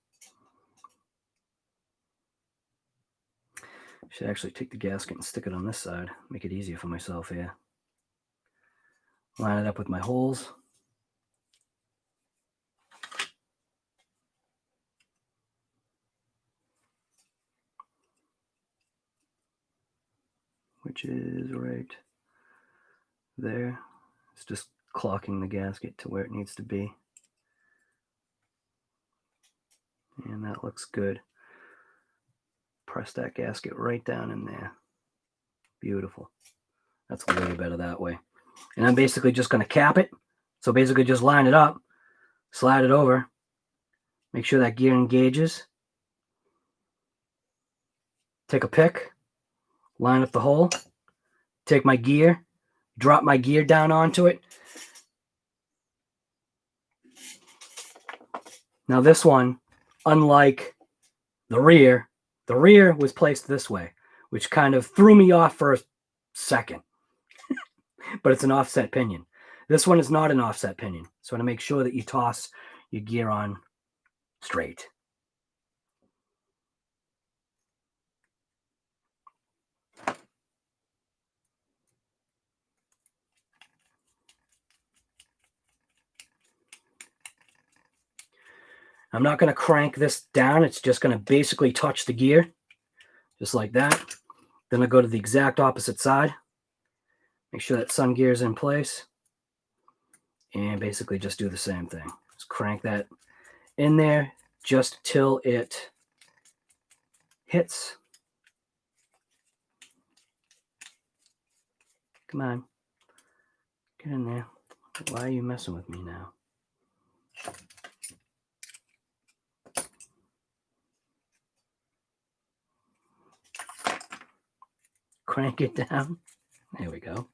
Should actually take the gasket and stick it on this side, make it easier for myself here. Line it up with my holes. Which is right there. It's just clocking the gasket to where it needs to be. And that looks good. Press that gasket right down in there. Beautiful. That's way better that way. And I'm basically just going to cap it. So basically just line it up, slide it over, make sure that gear engages. Take a pick, line up the hole, take my gear, drop my gear down onto it. Now this one, unlike the rear was placed this way, which kind of threw me off for a second. But it's an offset pinion. This one is not an offset pinion. So I want to make sure that you toss your gear on straight. I'm not going to crank this down. It's just going to basically touch the gear, just like that. Then I go to the exact opposite side. Make sure that sun gear is in place. And basically just do the same thing. Just crank that in there just till it hits. Come on. Get in there. Why are you messing with me now? Crank it down. There we go.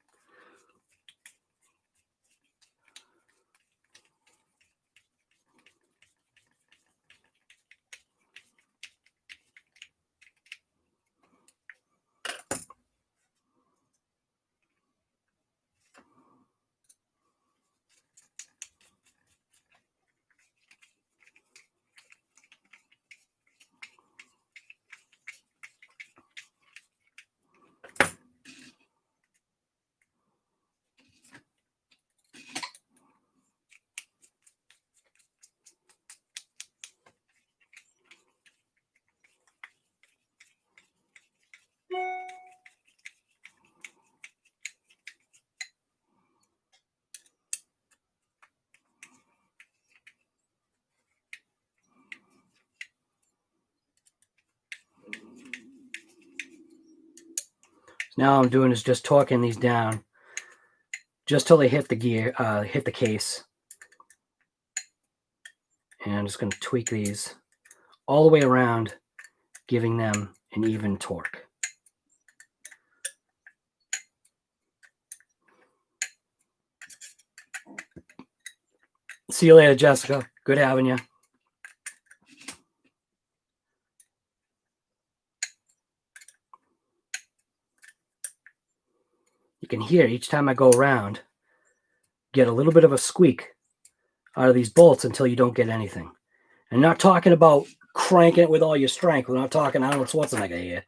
Now I'm doing is just torquing these down just till they hit the gear, hit the case. And I'm just going to tweak these all the way around, giving them an even torque. See you later, Jessica. Good having you. You can hear each time I go around, get a little bit of a squeak out of these bolts until you don't get anything. I'm not talking about cranking it with all your strength. We're not talking Arnold Schwarzenegger here.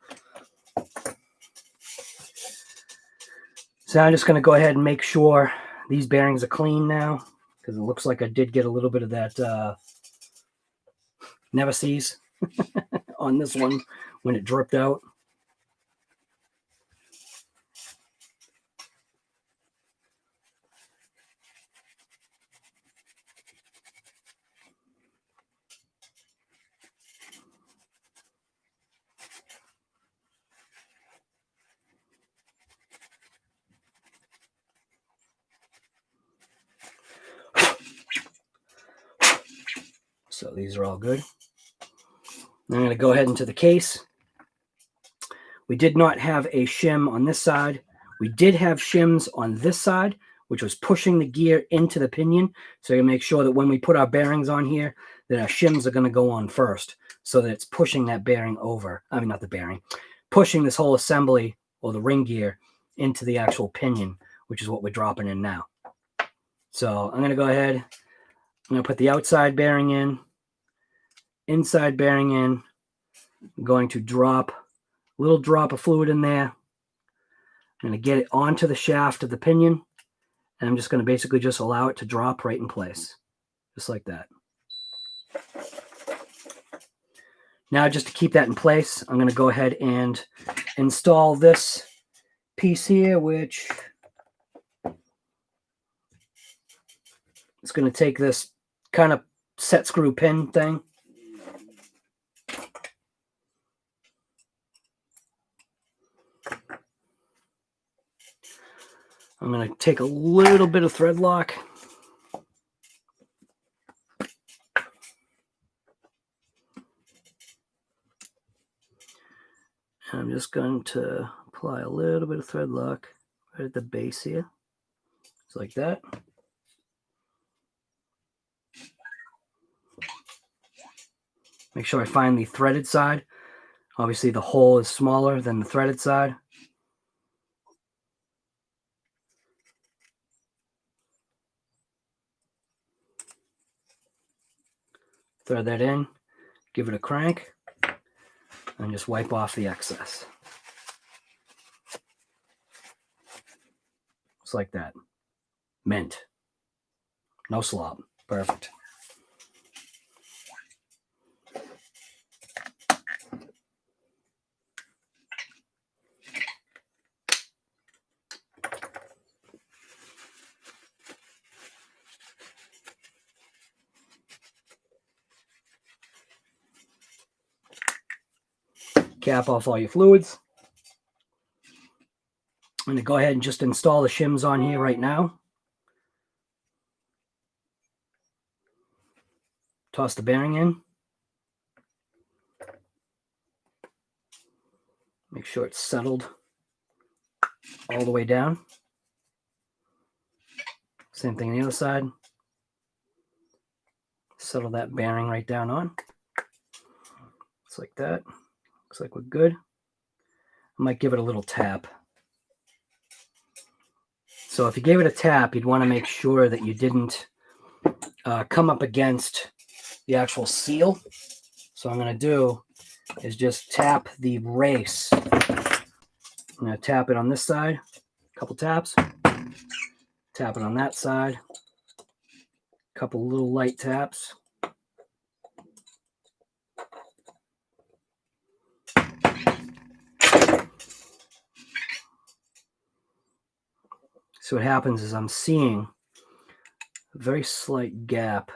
So I'm just going to go ahead and make sure these bearings are clean now, because it looks like I did get a little bit of that Nemesis on this one when it dripped out. So these are all good. I'm going to go ahead into the case. We did not have a shim on this side. We did have shims on this side, which was pushing the gear into the pinion. So you make sure that when we put our bearings on here, that our shims are going to go on first, so that it's pushing that bearing over. I mean, not the bearing, pushing this whole assembly or the ring gear into the actual pinion, which is what we're dropping in now. So I'm going to go ahead. I'm going to put the outside bearing in, inside bearing in. I'm going to drop a little drop of fluid in there. I'm going to get it onto the shaft of the pinion, and I'm just going to basically just allow it to drop right in place, just like that. Now, just to keep that in place, I'm going to go ahead and install this piece here, which is going to take this kind of set screw pin thing. I'm going to take a little bit of thread lock. And I'm just going to apply a little bit of thread lock right at the base here. Just like that. Make sure I find the threaded side. Obviously, the hole is smaller than the threaded side. Thread that in, give it a crank, and just wipe off the excess. Just like that. Mint. No slop. Perfect. Cap off all your fluids. I'm going to go ahead and just install the shims on here right now. Toss the bearing in. Make sure it's settled all the way down. Same thing on the other side. Settle that bearing right down on. Just like that. Looks like we're good. I might give it a little tap. So if you gave it a tap, you'd want to make sure that you didn't come up against the actual seal. So what I'm going to do is just tap the race. I'm going to tap it on this side, a couple taps. Tap it on that side, a couple little light taps. So what happens is I'm seeing a very slight gap.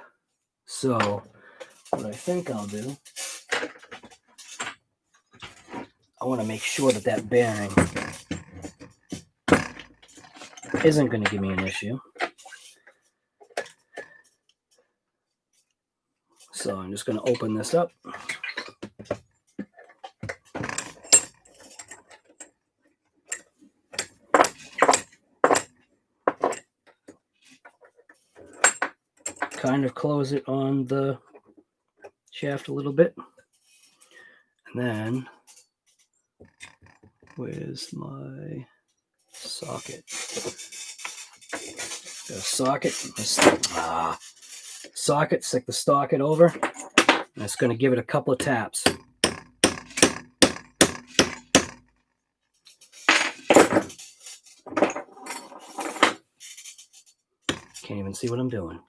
So what I think I'll do, I want to make sure that that bearing isn't going to give me an issue. So I'm just going to open this up. Cut kind of close it on the shaft a little bit. And then, where's my socket? Got a socket. Socket, stick the socket over. And it's going to give it a couple of taps. Can't even see what I'm doing.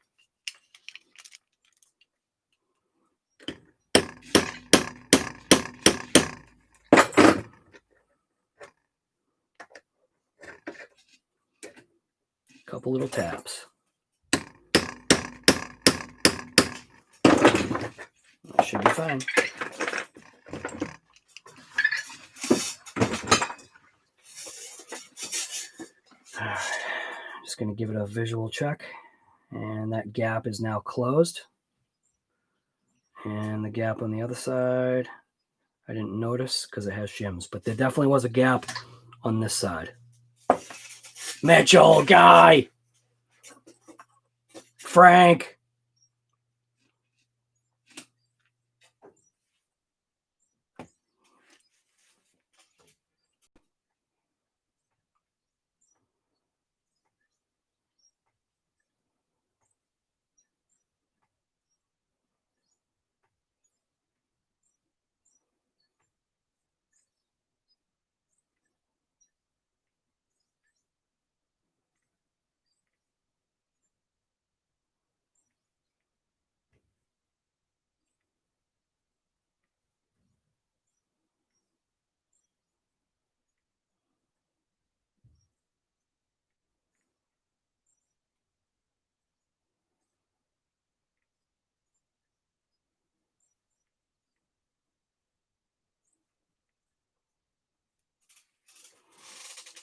Couple little taps. That should be fine. Just going to give it a visual check. And that gap is now closed. And the gap on the other side, I didn't notice because it has shims, but there definitely was a gap on this side. Mitchell, guy! Frank!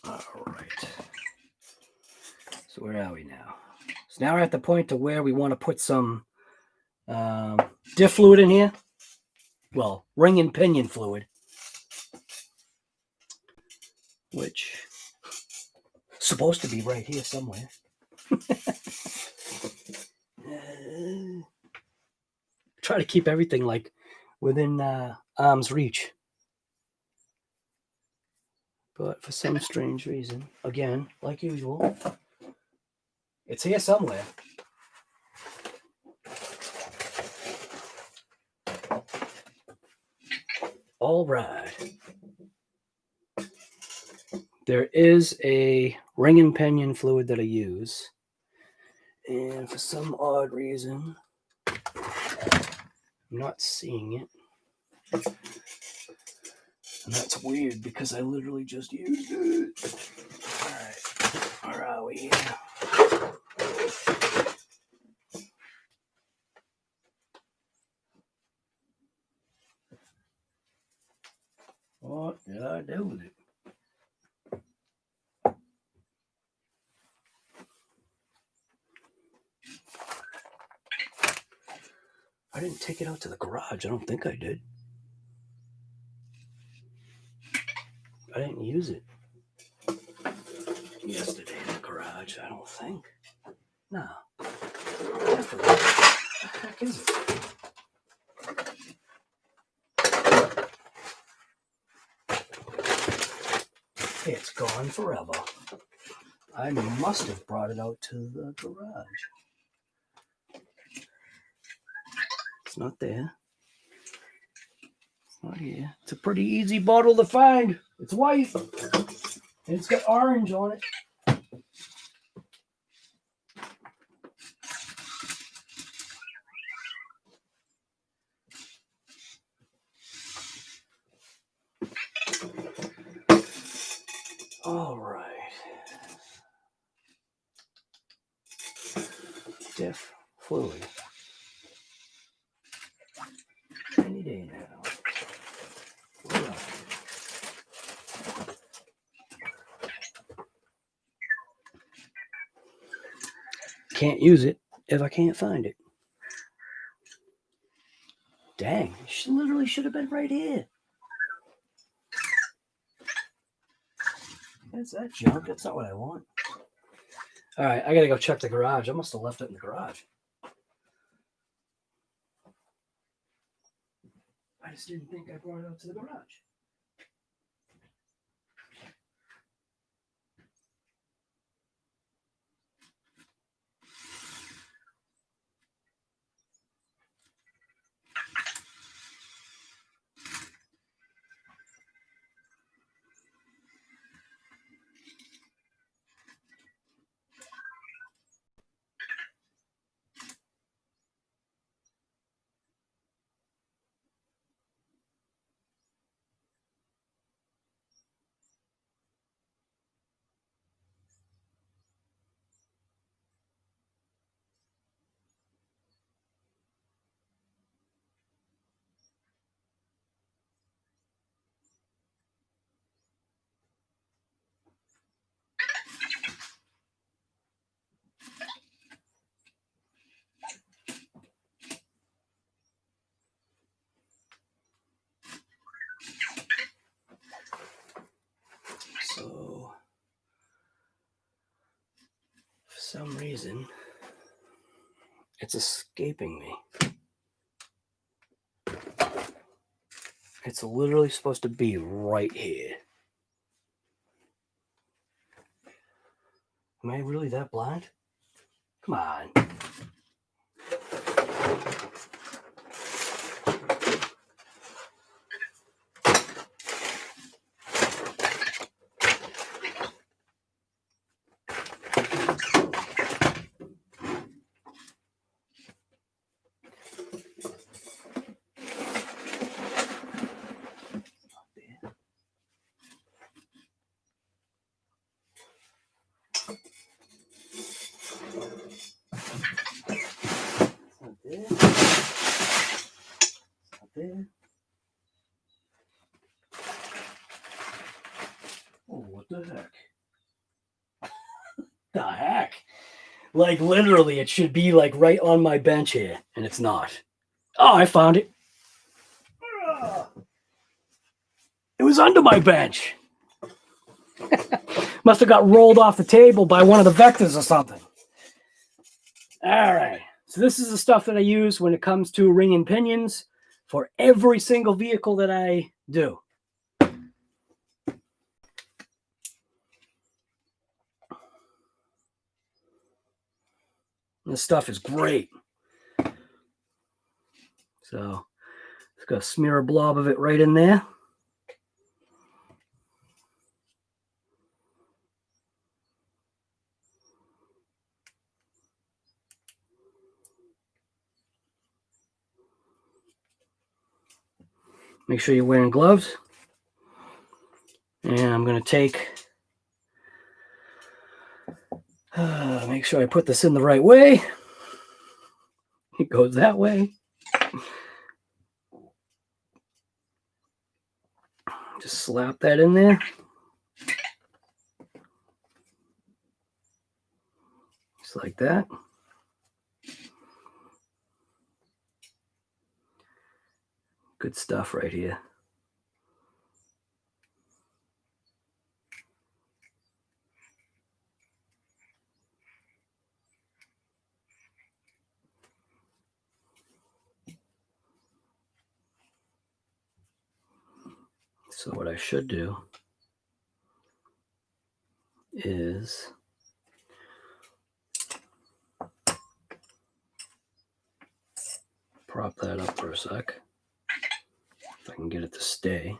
All right. So where are we now? So now we're at the point to where we want to put some diff fluid in here. Well, ring and pinion fluid, which is supposed to be right here somewhere. Try to keep everything like within arm's reach. But for some strange reason, again, like usual, it's here somewhere. All right. There is a ring and pinion fluid that I use. And for some odd reason, I'm not seeing it. And that's weird because I literally just used it. All right. Where are we here? What did I do with it? I didn't take it out to the garage. I don't think I did. I didn't use it yesterday in the garage, I don't think. No. What the heck is it? It's gone forever. I must have brought it out to the garage. It's not there. It's not here. It's a pretty easy bottle to find. It's white. And it's got orange on it. All right. Diff fluid. Any day now. Can't use it if I can't find it. Dang, she literally should have been right here. That's that junk. That's not what I want. All right, I gotta go check the garage. I must have left it in the garage. just didn't think I brought it out to the garage. So, for some reason, it's escaping me. It's literally supposed to be right here. Am I really that blind? Come on. There. Oh, what the heck? The heck? Like, literally, it should be, like, right on my bench here, and it's not. Oh, I found it. It was under my bench. Must have got rolled off the table by one of the vectors or something. All right. So this is the stuff that I use when it comes to ring and pinions for every single vehicle that I do. This stuff is great. So just gonna smear a blob of it right in there. Make sure you're wearing gloves. And I'm going to take, make sure I put this in the right way. It goes that way. Just slap that in there. Just like that. Good stuff right here. So what I should do is prop that up for a sec. If I can get it to stay.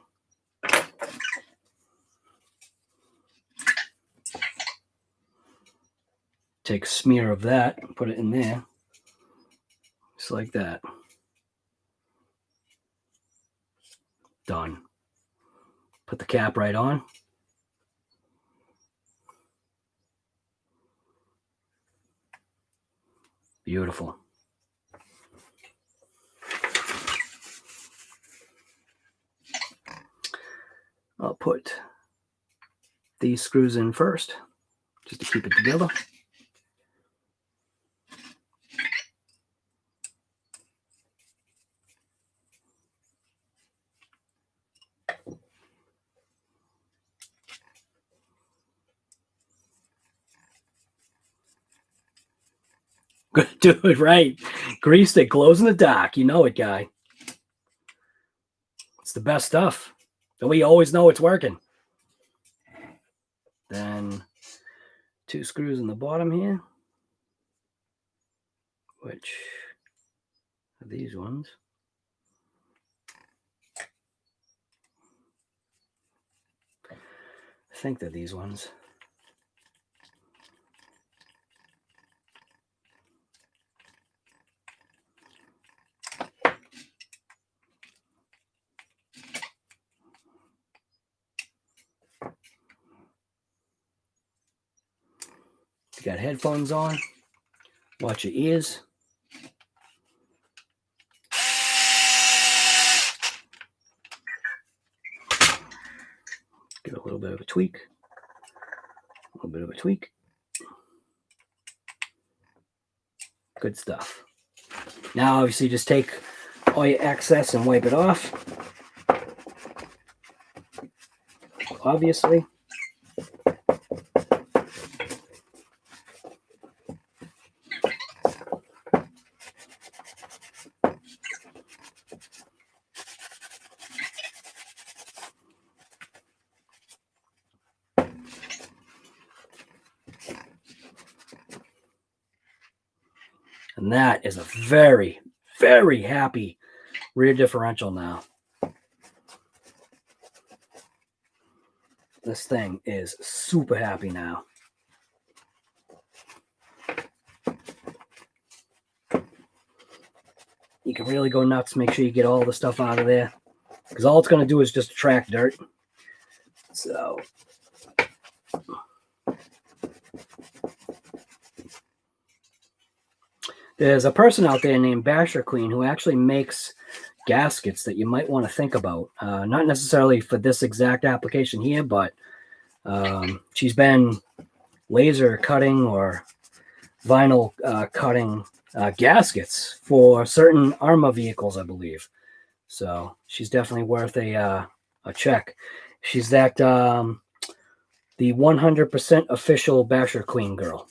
Take a smear of that and put it in there. Just like that. Done. Put the cap right on. Beautiful. I'll put these screws in first, just to keep it together. Good, do it right. Grease that glows in the dark. You know it, guy. the best stuff. So we always know it's working. Then 2 screws in the bottom here, which are these ones. I think they're these ones. You got headphones on. Watch your ears. Give it a little bit of a tweak. A little bit of a tweak. Good stuff. Now, obviously, just take all your excess and wipe it off. Obviously. And that is a very, very happy rear differential now. This thing is super happy now. You can really go nuts. Make sure you get all the stuff out of there, because all it's going to do is just attract dirt. So there's a person out there named Basher Queen who actually makes gaskets that you might want to think about. Not necessarily for this exact application here, but she's been laser cutting or vinyl cutting gaskets for certain armor vehicles, I believe. So she's definitely worth a check. She's that the 100% official Basher Queen girl.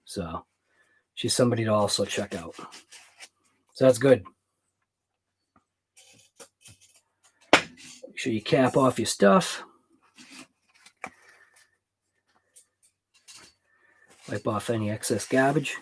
So she's somebody to also check out. So that's good. Make sure you cap off your stuff. Wipe off any excess garbage.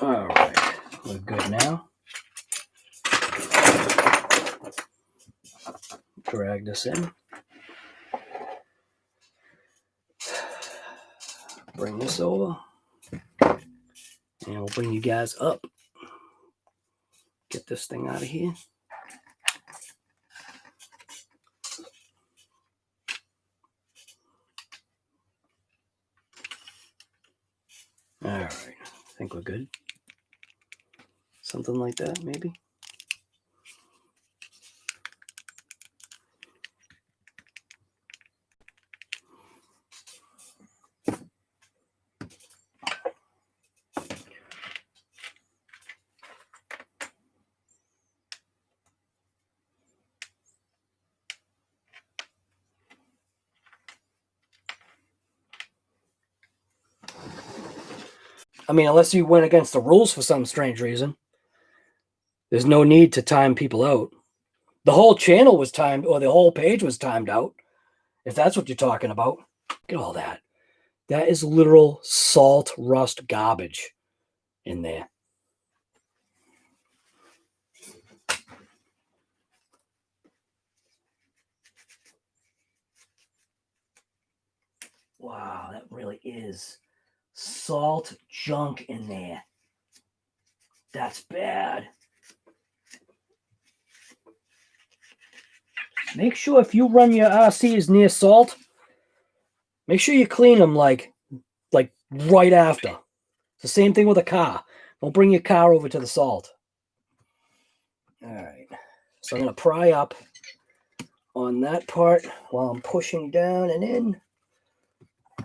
All right, we're good now. Drag this in. Bring this over. And we'll bring you guys up. Get this thing out of here. All right, I think we're good. Something like that, maybe. I mean, unless you went against the rules for some strange reason, there's no need to time people out. The whole channel was timed, or the whole page was timed out, if that's what you're talking about. Look at all that. That is literal salt rust garbage in there. Wow, that really is salt junk in there. That's bad. Make sure if you run your RCs near salt, make sure you clean them like right after. It's the same thing with a car. Don't bring your car over to the salt. All right. So I'm going to pry up on that part while I'm pushing down and in.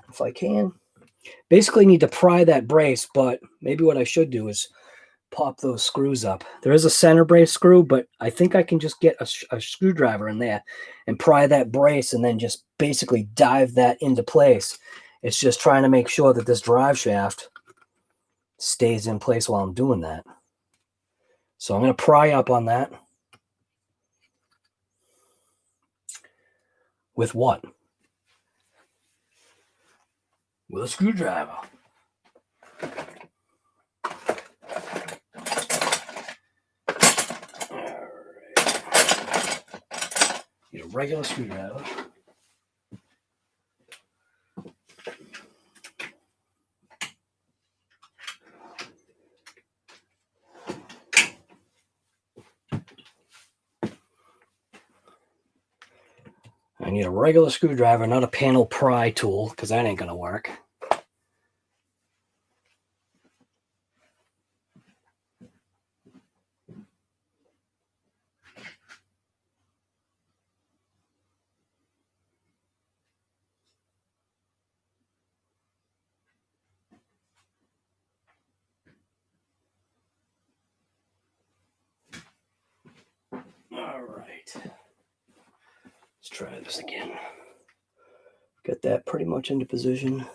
if I can. Basically need to pry that brace, but maybe what I should do is pop those screws up. There is a center brace screw, but I think I can just get a screwdriver in there and pry that brace and then just basically dive that into place. It's just trying to make sure that this drive shaft stays in place while I'm doing that. So I'm going to pry up on that. With what? With a screwdriver. Need a regular screwdriver. I need a regular screwdriver, not a panel pry tool, because that ain't going to work. All right. Let's try this again. Get that pretty much into position.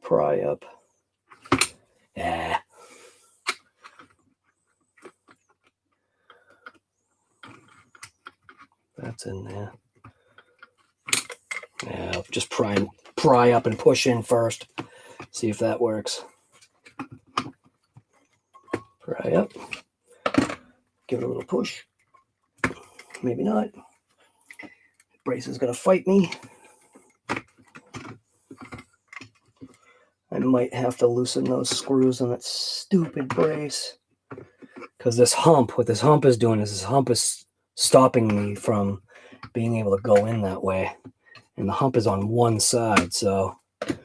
Pry up. Yeah. That's in there. Yeah, just pry up and push in first. See if that works. Pry up. Give it a little push. Maybe not. Brace is going to fight me. I might have to loosen those screws on that stupid brace. Because this hump, what this hump is doing is this hump is stopping me from being able to go in that way. And the hump is on one side, so here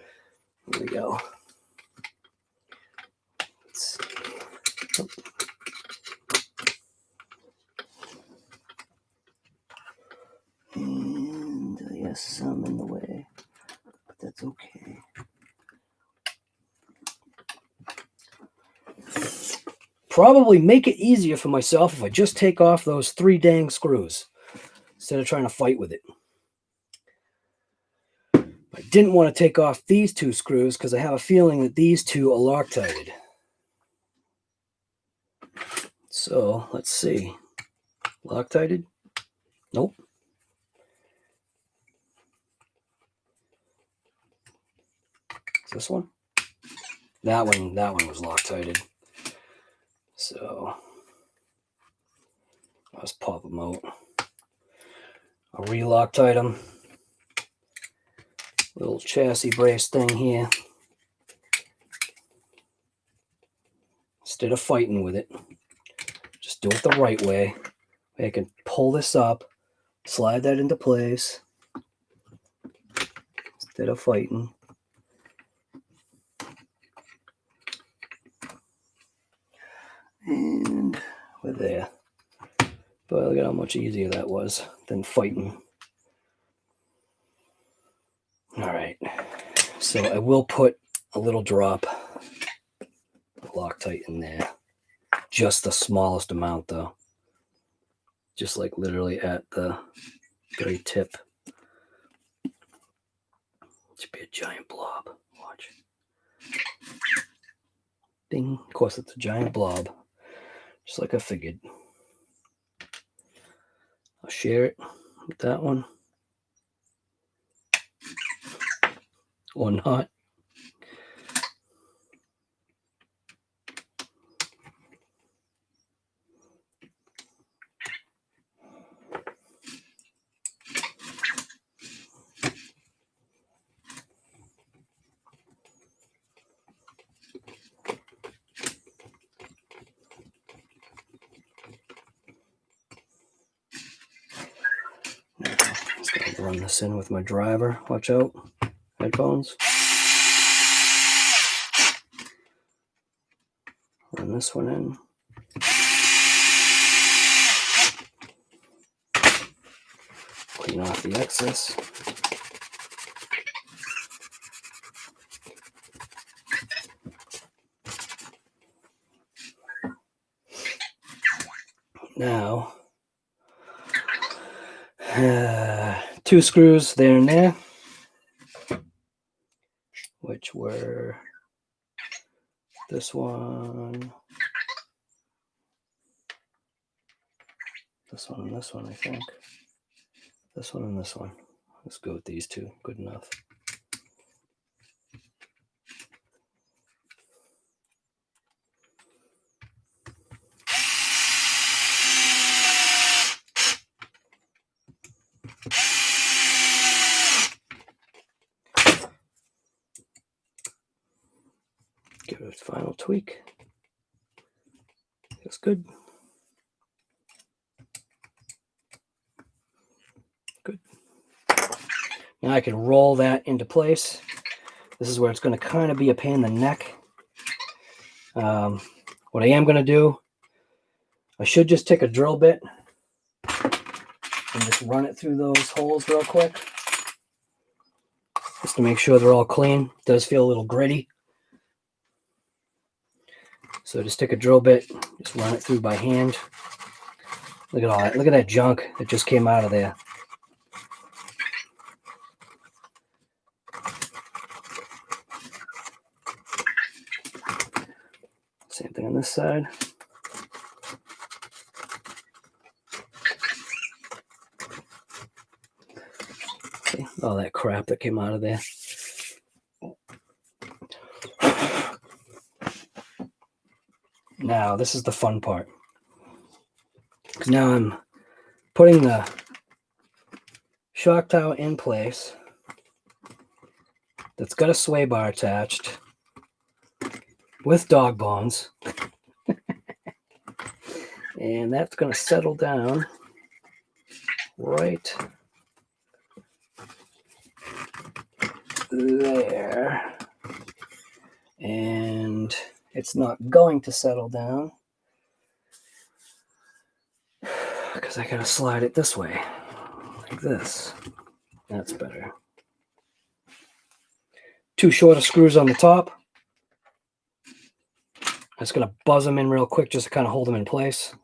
we go. Let's see. Oh. And yes, some in the way, but that's okay. Probably make it easier for myself if I just take off those 3 dang screws instead of trying to fight with it. I didn't want to take off these 2 screws because I have a feeling that these 2 are Loctited. So let's see. Loctited? Nope. Is this one? That one was Loctited. So I'll just pop them out. I'll re-Loctite them. Little chassis brace thing here. Instead of fighting with it, just do it the right way. I can pull this up, slide that into place instead of fighting. And we're there. But look at how much easier that was than fighting. All right. So I will put a little drop of Loctite in there. Just the smallest amount though. Just like literally at the very tip. It should be a giant blob. Watch. Ding. Of course it's a giant blob. Just like I figured. I'll share it with that one. Or not. Just gonna run this in with my driver. Watch out. Headphones. Run this one in. Clean off the excess. Now, 2 screws there and there, which were this one, this one, and this one, I think. This one and this one. Let's go with these 2. Good enough. Give it a final tweak. That's good. Good. Now I can roll that into place. This is where it's going to kind of be a pain in the neck. What I am going to do, I should just take a drill bit and just run it through those holes real quick, just to make sure they're all clean. It does feel a little gritty. So just take a drill bit, just run it through by hand. Look at all that. Look at that junk that just came out of there. Same thing on this side. See all that crap that came out of there. Now, this is the fun part. Because now I'm putting the shock tower in place that's got a sway bar attached with dog bones. And that's going to settle down right there. And it's not going to settle down because I got to slide it this way, like this. That's better. 2 shorter screws on the top. I'm just going to buzz them in real quick just to kind of hold them in place.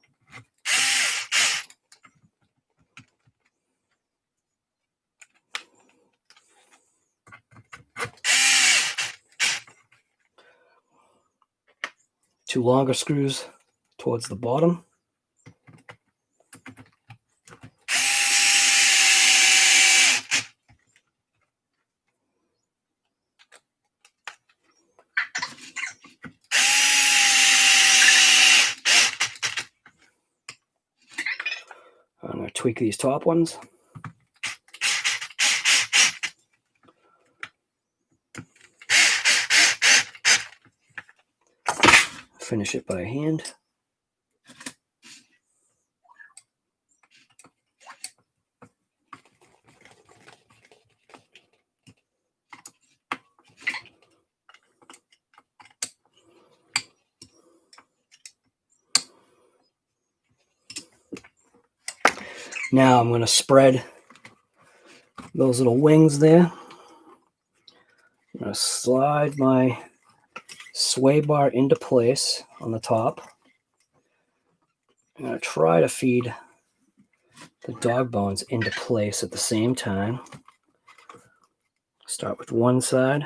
Two longer screws towards the bottom. I'm going to tweak these top ones. Finish it by hand. Now I'm going to spread those little wings there. I'm going to slide my sway bar into place on the top. I'm going to try to feed the dog bones into place at the same time. Start with one side.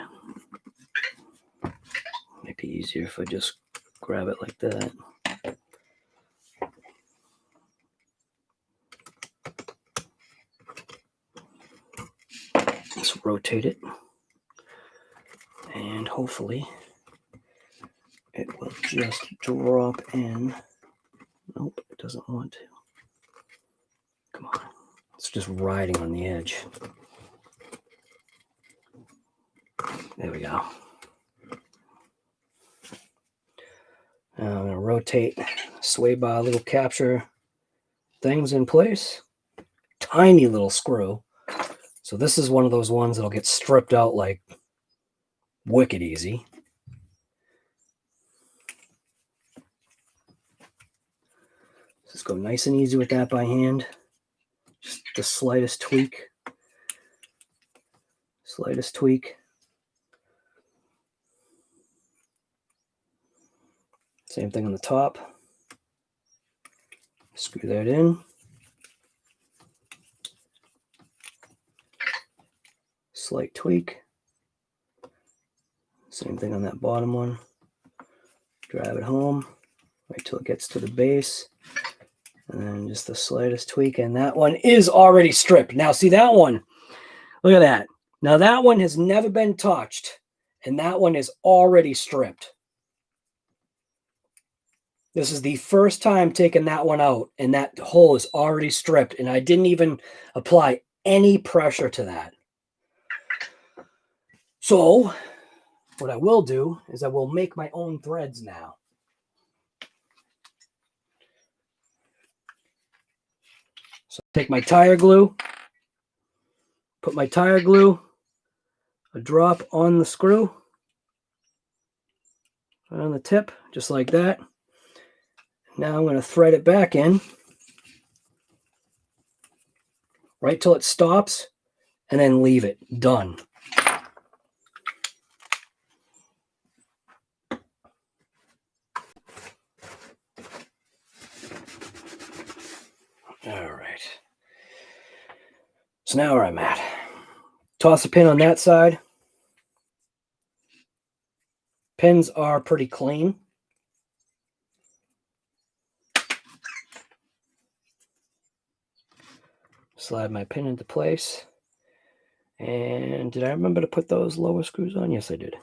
Might be easier if I just grab it like that. Just rotate it, and hopefully it will just drop in. Nope, it doesn't want to. Come on, it's just riding on the edge. There we go. Now I'm going to rotate sway bar little capture things in place. Tiny little screw. So this is one of those ones that'll get stripped out like wicked easy. Just go nice and easy with that by hand. Just the slightest tweak. Slightest tweak. Same thing on the top. Screw that in. Slight tweak. Same thing on that bottom one. Drive it home right till it gets to the base. And then just the slightest tweak. And that one is already stripped. Now see that one. Look at that. Now that one has never been touched. And that one is already stripped. This is the first time taking that one out. And that hole is already stripped. And I didn't even apply any pressure to that. So what I will do is I will make my own threads now. So take my tire glue, put my tire glue, a drop on the screw, on the tip, just like that. Now I'm going to thread it back in, right till it stops, and then leave it. Done. All right. So now where I'm at. Toss a pin on that side. Pins are pretty clean. Slide my pin into place. And did I remember to put those lower screws on? Yes, I did.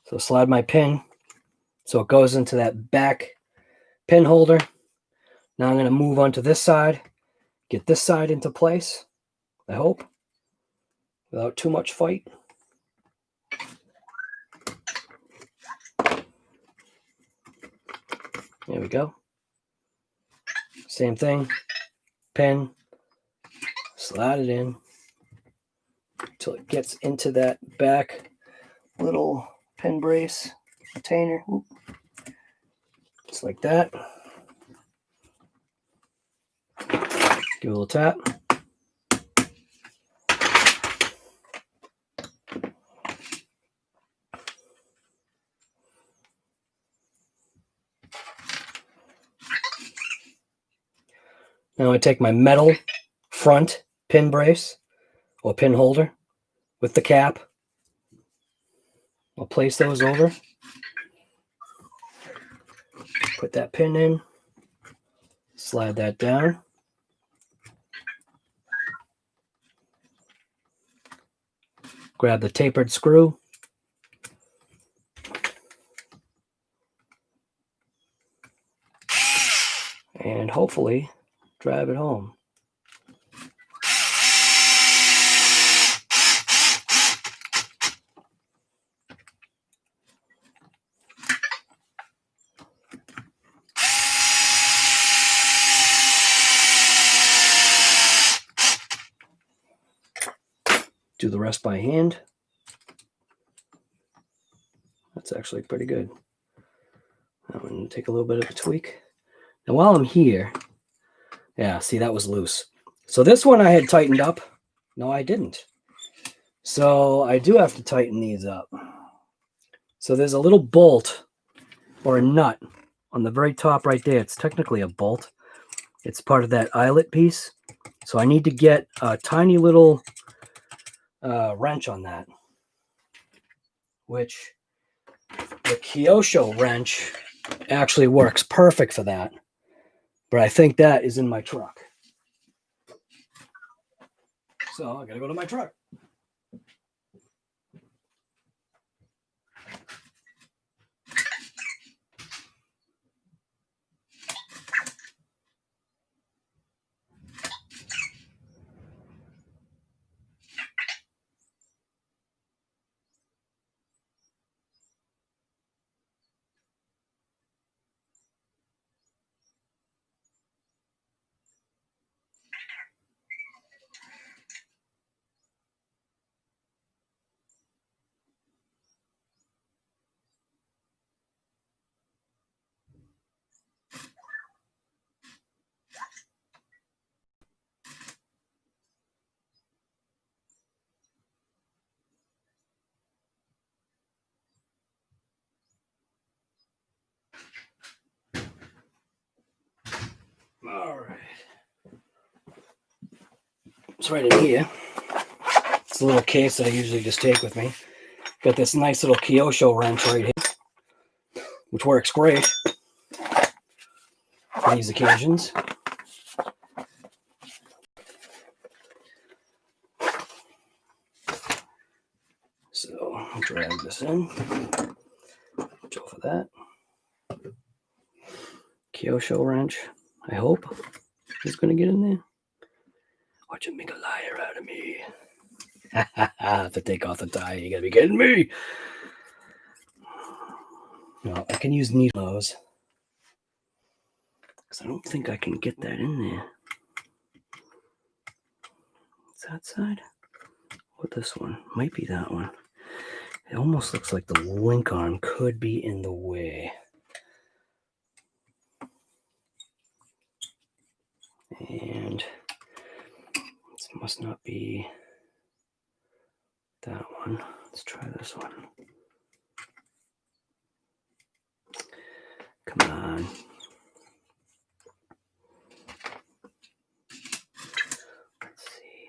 So slide my pin so it goes into that back pin holder. Now I'm going to move on to this side, get this side into place, I hope, without too much fight. There we go. Same thing, pin, slide it in until it gets into that back little pin brace retainer. Oop. Just like that. Give it a little tap. Now I take my metal front pin brace or pin holder with the cap. I'll place those over. Put that pin in. Slide that down. Grab the tapered screw. And hopefully drive it home. Do the rest by hand. That's actually pretty good. I'm going to take a little bit of a tweak. Now while I'm here, yeah, see that was loose. So this one I had tightened up. No, I didn't. So I do have to tighten these up. So there's a little bolt or a nut on the very top right there. It's technically a bolt. It's part of that eyelet piece. So I need to get a tiny little wrench on that, which the KAIJU wrench actually works perfect for that. But I think that is in my truck. So I gotta go to my truck. this right in here. It's a little case that I usually just take with me. Got this nice little KAIJU wrench right here, which works great for these occasions. So I'll drag this in. Watch out for that. KAIJU wrench. I hope it's going to get in there. Watch it make a liar out of me. If I take off the tie, you gotta be kidding me. No, I can use needles because I don't think I can get that in there. Is that side? Or this one? Might be that one. It almost looks like the link arm could be in the way. And this must not be that one. Let's try this one. Come on. Let's see.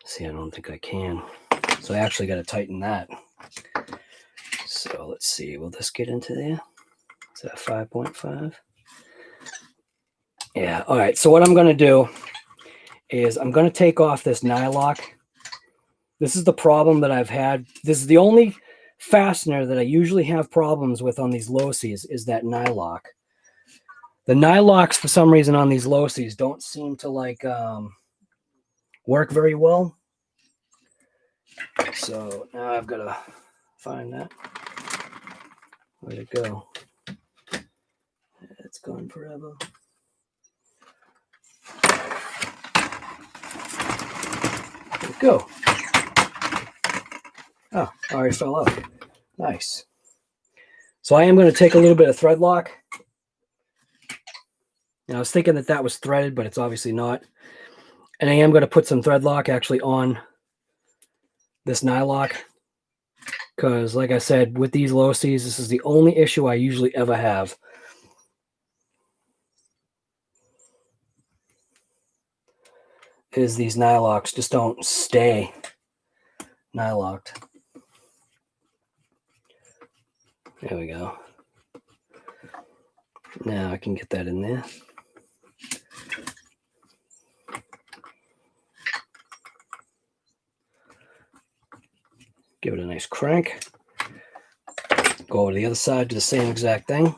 See, I don't think I can. So I actually got to tighten that. So let's see. Will this get into there? Is that 5.5? Yeah. All right. So what I'm going to do is I'm going to take off this nylock. This is the problem that I've had. This is the only fastener that I usually have problems with on these Losis is that nylock. The nylocks, for some reason, on these Losis don't seem to like work very well. So now I've got to find that. Where'd it go? It's gone forever. Where'd it go? Oh, already fell out. Nice. So I am going to take a little bit of thread lock. And I was thinking that that was threaded, but it's obviously not. And I am going to put some thread lock actually on this nylock. Because like I said, with these Losis, this is the only issue I usually ever have. Is these nylocks just don't stay nylocked. There we go. Now I can get that in there. Give it a nice crank. Go over to the other side, do the same exact thing.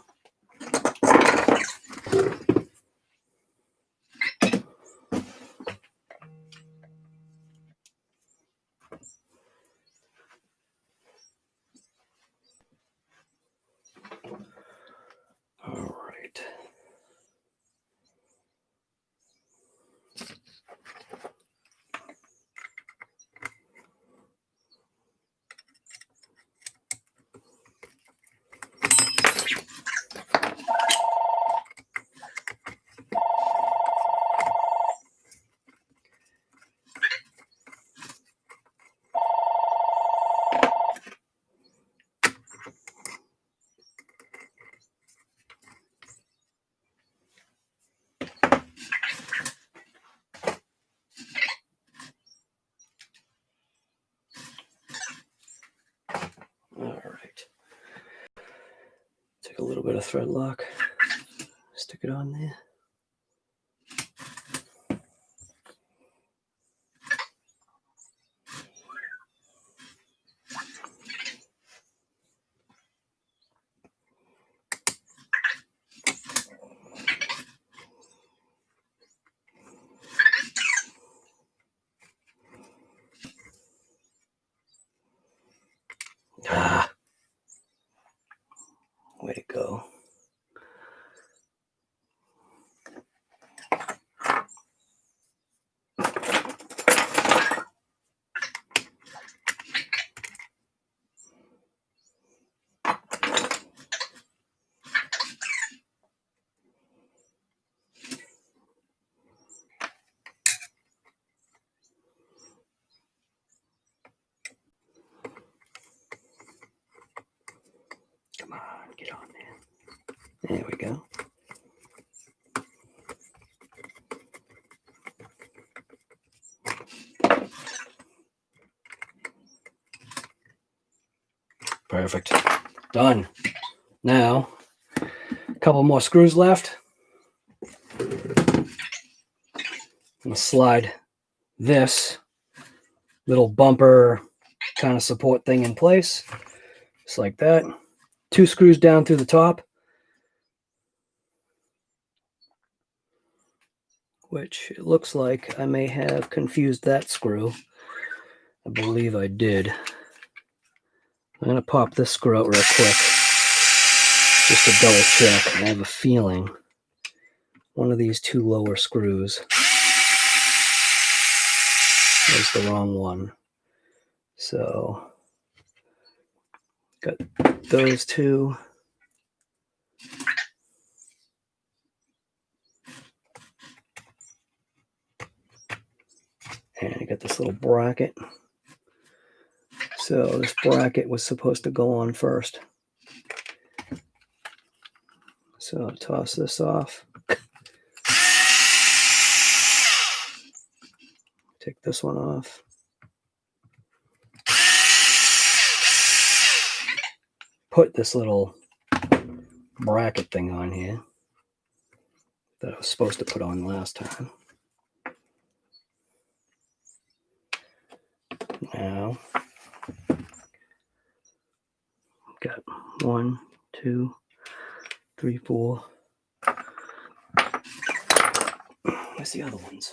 All right. Take a little bit of thread lock, stick it on there. Way to go. Come on, get on there. There we go. Perfect. Done. Now, a couple more screws left. I'm gonna slide this little bumper kind of support thing in place, just like that. 2 screws down through the top, which it looks like I may have confused that screw. I believe I did. I'm going to pop this screw out real quick just to double check. I have a feeling one of these 2 lower screws is the wrong one. So, got those 2. And I got this little bracket. So this bracket was supposed to go on first. So I'll toss this off. Take this one off. Put this little bracket thing on here that I was supposed to put on last time. Now, got 1, 2, 3, 4. Where's the other ones?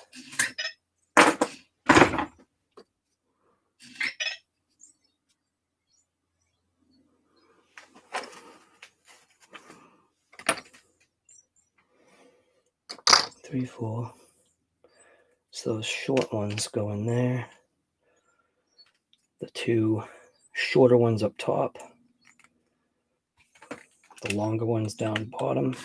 Three, 4. So those short ones go in there. The 2 shorter ones up top. The longer ones down bottom.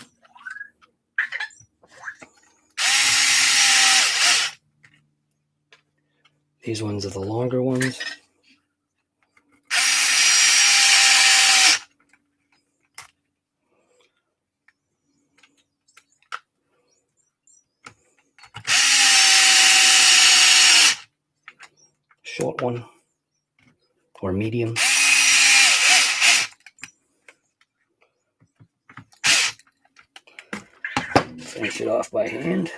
These ones are the longer ones. Short one or medium. Finish it off by hand.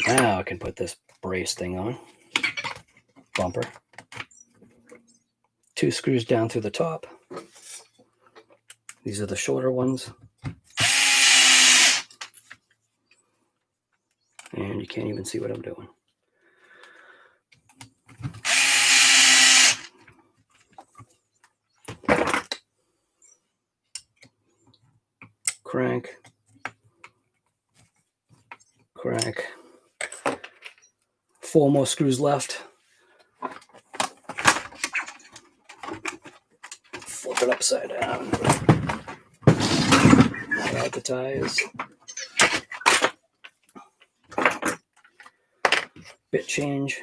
Now I can put this brace thing on. Bumper. 2 screws down through the top. These are the shorter ones. And you can't even see what I'm doing. Crank. Crank. 4 more screws left. Flip it upside down. Add the tires. Bit change.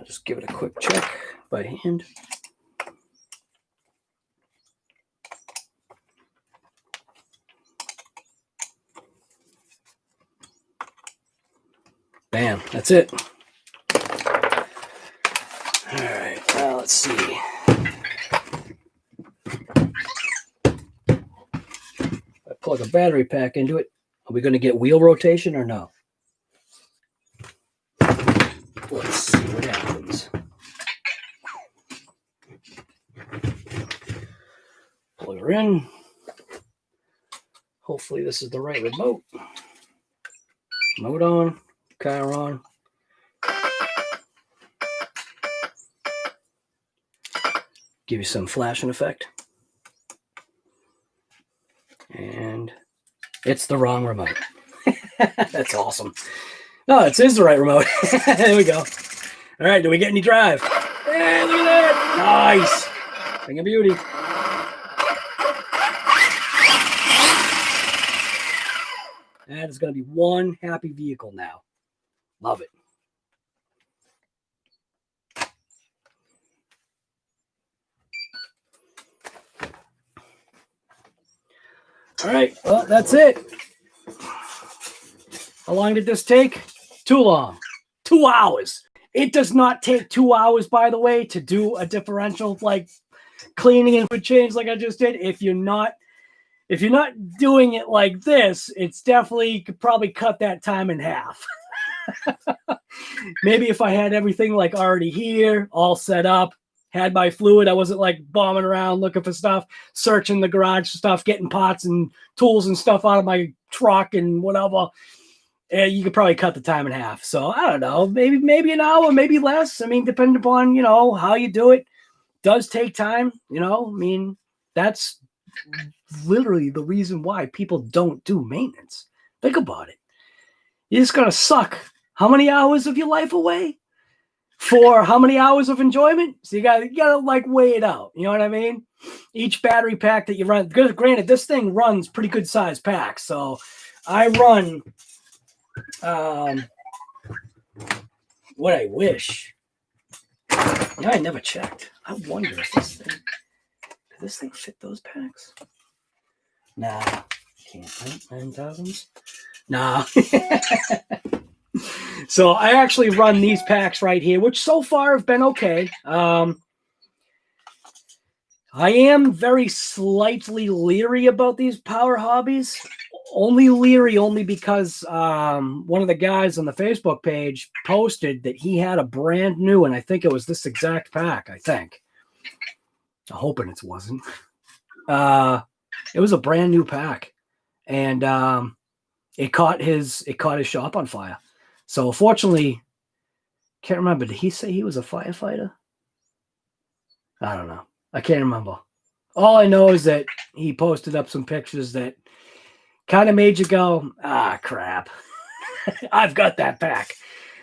Just give it a quick check by hand. Bam, that's it. All right, now let's see. If I plug a battery pack into it, are we going to get wheel rotation or no? Let's see what happens. Plug her in. Hopefully this is the right remote. Mode on, car on. Give you some flashing effect. And it's the wrong remote. That's awesome. No, it is the right remote. There we go. All right, do we get any drive? Hey, look at that. Nice. Thing of beauty. That is going to be one happy vehicle now. Love it. All right, well, that's it. How long did this take? Too long. 2 hours. It does not take 2 hours, by the way, to do a differential like cleaning and food change like I just did. If you're not doing it like this, it's definitely, you could probably cut that time in half. Maybe if I had everything like already here, all set up, had my fluid, I wasn't like bombing around looking for stuff, searching the garage for stuff, getting pots and tools and stuff out of my truck and whatever. You could probably cut the time in half. So I don't know, maybe an hour, maybe less. I mean, depending upon, you know, how you do it. Does take time, you know. I mean, that's literally the reason why people don't do maintenance. Think about it. You're just gonna suck how many hours of your life away for how many hours of enjoyment? So you gotta like weigh it out. You know what I mean? Each battery pack that you run, granted, this thing runs pretty good size packs. So I run what I wish. You know, I never checked. I wonder if does this thing fit those packs? Nah, can't. 9,000s? Nah. So I actually run these packs right here, which so far have been okay. I am very slightly leery about these power hobbies. Only because one of the guys on the Facebook page posted that he had a brand new, and I think it was this exact pack, I think. I'm hoping it wasn't. It was a brand new pack, and it caught his shop on fire. So fortunately, can't remember. Did he say he was a firefighter? I don't know. I can't remember. All I know is that he posted up some pictures that kind of made you go, ah, crap. I've got that pack.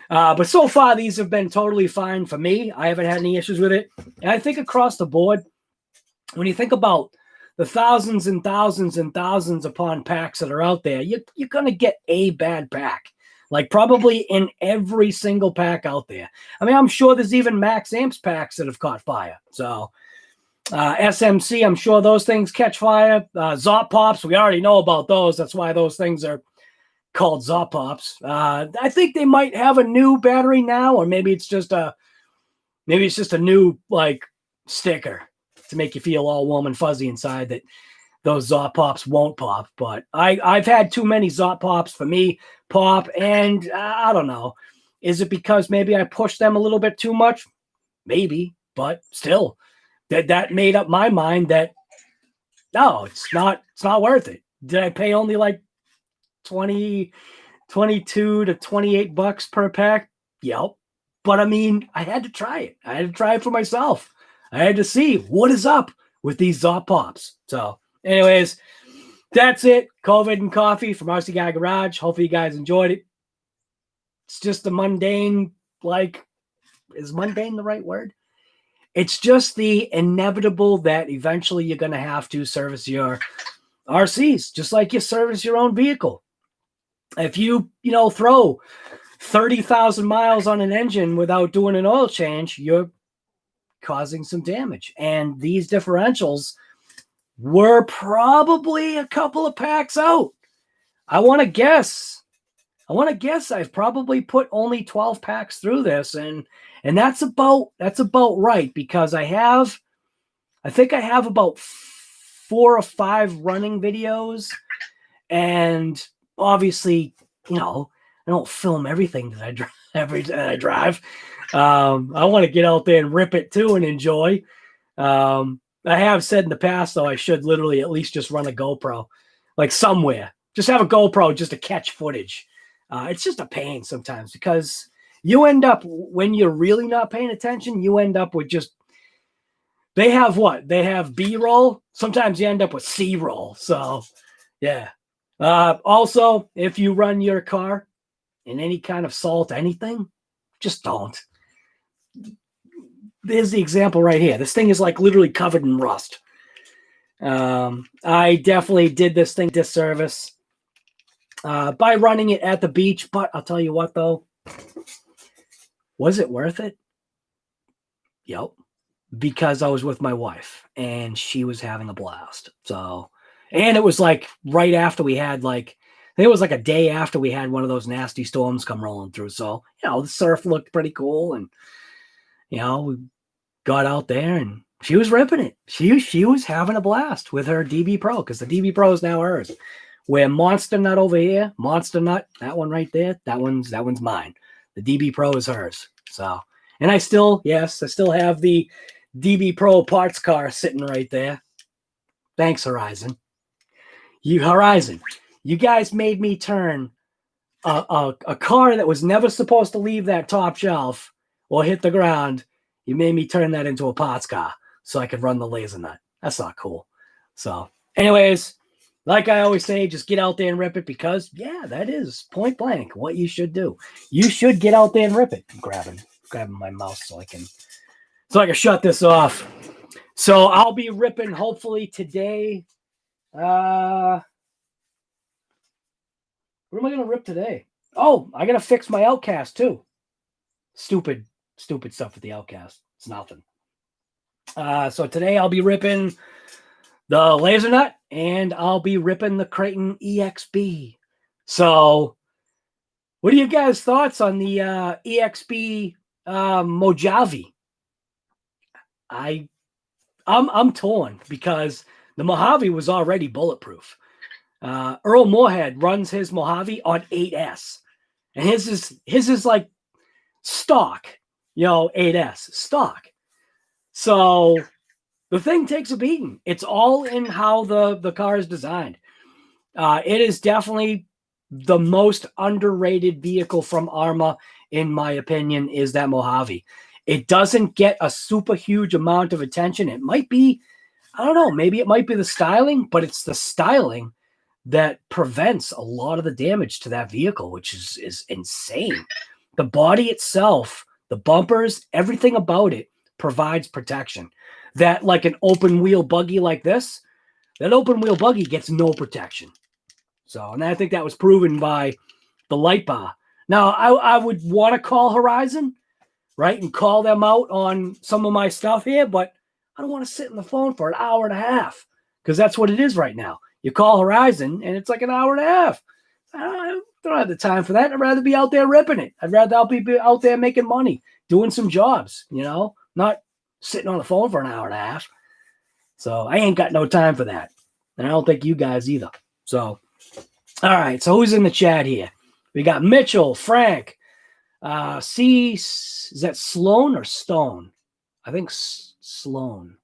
But so far, these have been totally fine for me. I haven't had any issues with it. And I think across the board, when you think about the thousands and thousands and thousands upon packs that are out there, you're going to get a bad pack. Like probably in every single pack out there. I mean, I'm sure there's even max amps packs that have caught fire. So SMC, I'm sure those things catch fire. Zop Pops, we already know about those. That's why those things are called Zop Pops. I think they might have a new battery now, or maybe it's just a new like sticker to make you feel all warm and fuzzy inside that those Zop Pops won't pop. But I've had too many Zop Pops for me pop, and I don't know. Is it because maybe I pushed them a little bit too much? Maybe, but still. That made up my mind that no, it's not worth it. Did I pay only like 22 to 28 bucks per pack? Yep. But I mean, I had to try it. I had to try it for myself. I had to see what is up with these Zop Pops. So anyways, that's it. COVID and coffee from RC Guy Garage. Hopefully you guys enjoyed it. It's just the mundane, like, is mundane the right word? It's just the inevitable that eventually you're going to have to service your RCs, just like you service your own vehicle. If you throw 30,000 miles on an engine without doing an oil change, you're causing some damage. And these differentials were probably a couple of packs out. I want to guess I've probably put only 12 packs through this, and that's about right, because I think I have about 4 or 5 running videos, and obviously, I don't film everything that I drive. I want to get out there and rip it too and enjoy. I have said in the past, though, I should literally at least just run a GoPro, like somewhere. Just have a GoPro just to catch footage. It's just a pain sometimes, because you end up, when you're really not paying attention, you end up with just They have what? They have B-roll. Sometimes you end up with C-roll. So, yeah. Also, if you run your car in any kind of salt, anything, just don't. There's the example right here. This thing is like literally covered in rust. I definitely did this thing disservice by running it at the beach. But I'll tell you what, though. Was it worth it? Yep. Because I was with my wife and she was having a blast. So, and it was like right after we had like, I think it was like a day after we had one of those nasty storms come rolling through. So, the surf looked pretty cool. And, we got out there and she was ripping it. She was having a blast with her DB Pro because the DB Pro is now hers. Where MONSTA-NUT over here, MONSTA-NUT, that one right there, that one's mine. The DB Pro is hers. So, and I still have the DB Pro parts car sitting right there. Thanks, Horizon. You guys made me turn a car that was never supposed to leave that top shelf or hit the ground. You made me turn that into a parts car so I could run the Lasernut. That's not cool. So, anyways, like I always say, just get out there and rip it because, that is point blank what you should do. You should get out there and rip it. I'm grabbing my mouse so I can shut this off. So I'll be ripping hopefully today. What am I going to rip today? Oh, I got to fix my Outcast too. Stupid stuff with the Outcast. It's nothing. So today I'll be ripping the Lasernut and I'll be ripping the Creighton EXB. So what are you guys' thoughts on the EXB Mojave? I'm torn because the Mojave was already bulletproof. Earl Moorhead runs his Mojave on 8S, and his is like stock, 8S stock. So the thing takes a beating. It's all in how the car is designed. It is definitely the most underrated vehicle from Arrma, in my opinion, is that Mojave. It doesn't get a super huge amount of attention. It might be, I don't know, maybe it might be the styling, but it's the styling that prevents a lot of the damage to that vehicle, which is insane. The body itself, the bumpers, everything about it provides protection. That like an open wheel buggy like this, that open wheel buggy gets no protection. So, and I think that was proven by the light bar. Now, I would want to call Horizon, right, and call them out on some of my stuff here, but I don't want to sit on the phone for an hour and a half because that's what it is right now. You call Horizon, and it's like an hour and a half. I don't have the time for that. I'd rather be out there ripping it. I'd rather be out there making money, doing some jobs, not sitting on the phone for an hour and a half. So I ain't got no time for that. And I don't think you guys either. So, all right. So who's in the chat here? We got Mitchell, Frank, is that Sloan or Stone? I think Sloan.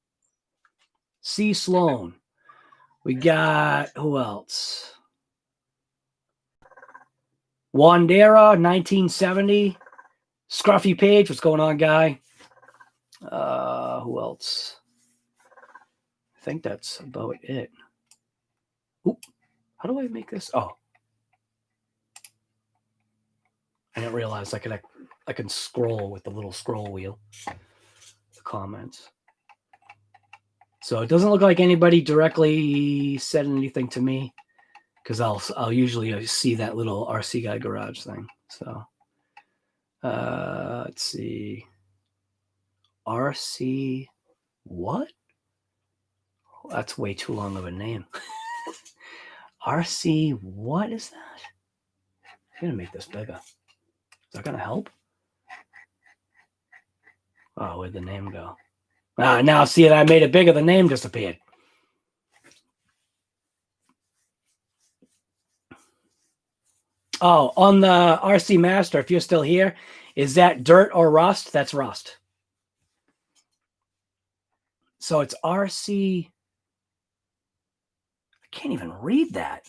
C. Sloan. We got, who else? Wandera, 1970. Scruffy Page, what's going on, guy? Who else? I think that's about it. Oop. How do I make this? Oh. I didn't realize I can scroll with the little scroll wheel. The comments. So it doesn't look like anybody directly said anything to me because I'll usually see that little RC Guy Garage thing. So let's see. RC what? That's way too long of a name. RC what is that? I'm gonna make this bigger. Is that gonna help? Oh, where'd the name go? Now see that I made it bigger, the name disappeared. Oh, on the RC Master, if you're still here, is that dirt or rust? That's rust. So it's RC. I can't even read that.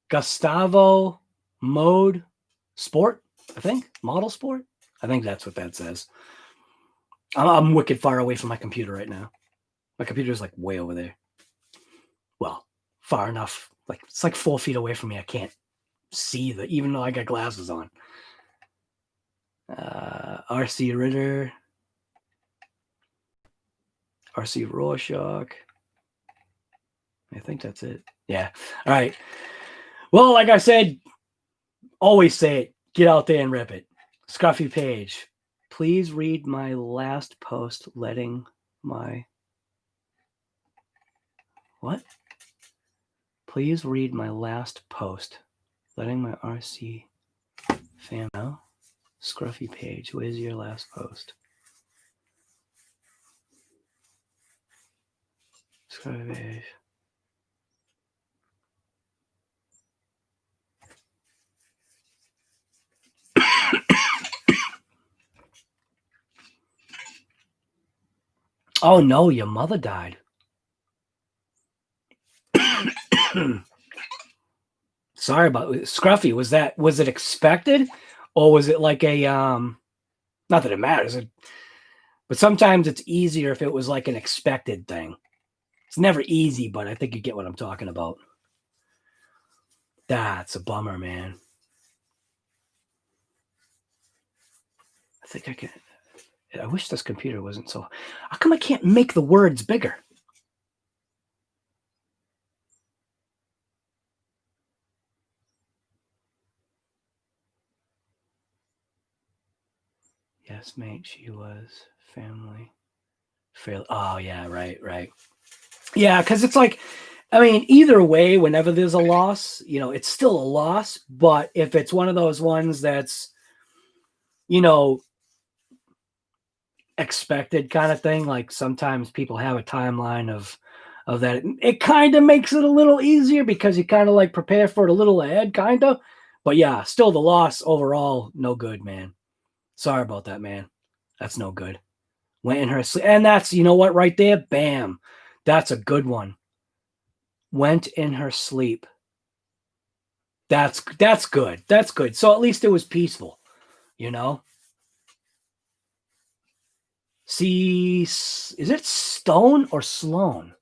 Gustavo Mode Sport, I think. Model Sport. I think that's what that says. I'm wicked far away from my computer right now. My computer's like way over there. Well, far enough. Like it's like 4 feet away from me. I can't see even though I got glasses on. RC Ritter. RC Rorschach. I think that's it. Yeah. All right. Well, like I said, always say it. Get out there and rip it. Scruffy Page. Please read my last post letting my... What? Please read my last post letting my RC fan know. Scruffy Page. Where's your last post? Scruffy Page. Oh no, your mother died. Sorry about it. Scruffy. Was it expected, or was it like a not that it matters, but sometimes it's easier if it was like an expected thing. It's never easy, but I think you get what I'm talking about. That's a bummer, man. I think I can. I wish this computer wasn't so. How come I can't make the words bigger? Yes, mate, she was family. Oh, yeah, right. Yeah, because it's like, I mean, either way, whenever there's a loss, you know, it's still a loss. But if it's one of those ones that's, you know, expected kind of thing, like sometimes people have a timeline of that. It kind of makes it a little easier because you kind of like prepare for it a little ahead, kind of. But yeah, still the loss overall, no good, man. Sorry about that, man. That's no good. Went in her sleep. And that's, you know what, right there? Bam. That's a good one. Went in her sleep. That's good. That's good. So at least it was peaceful, you know? See, is it Stone or Sloan?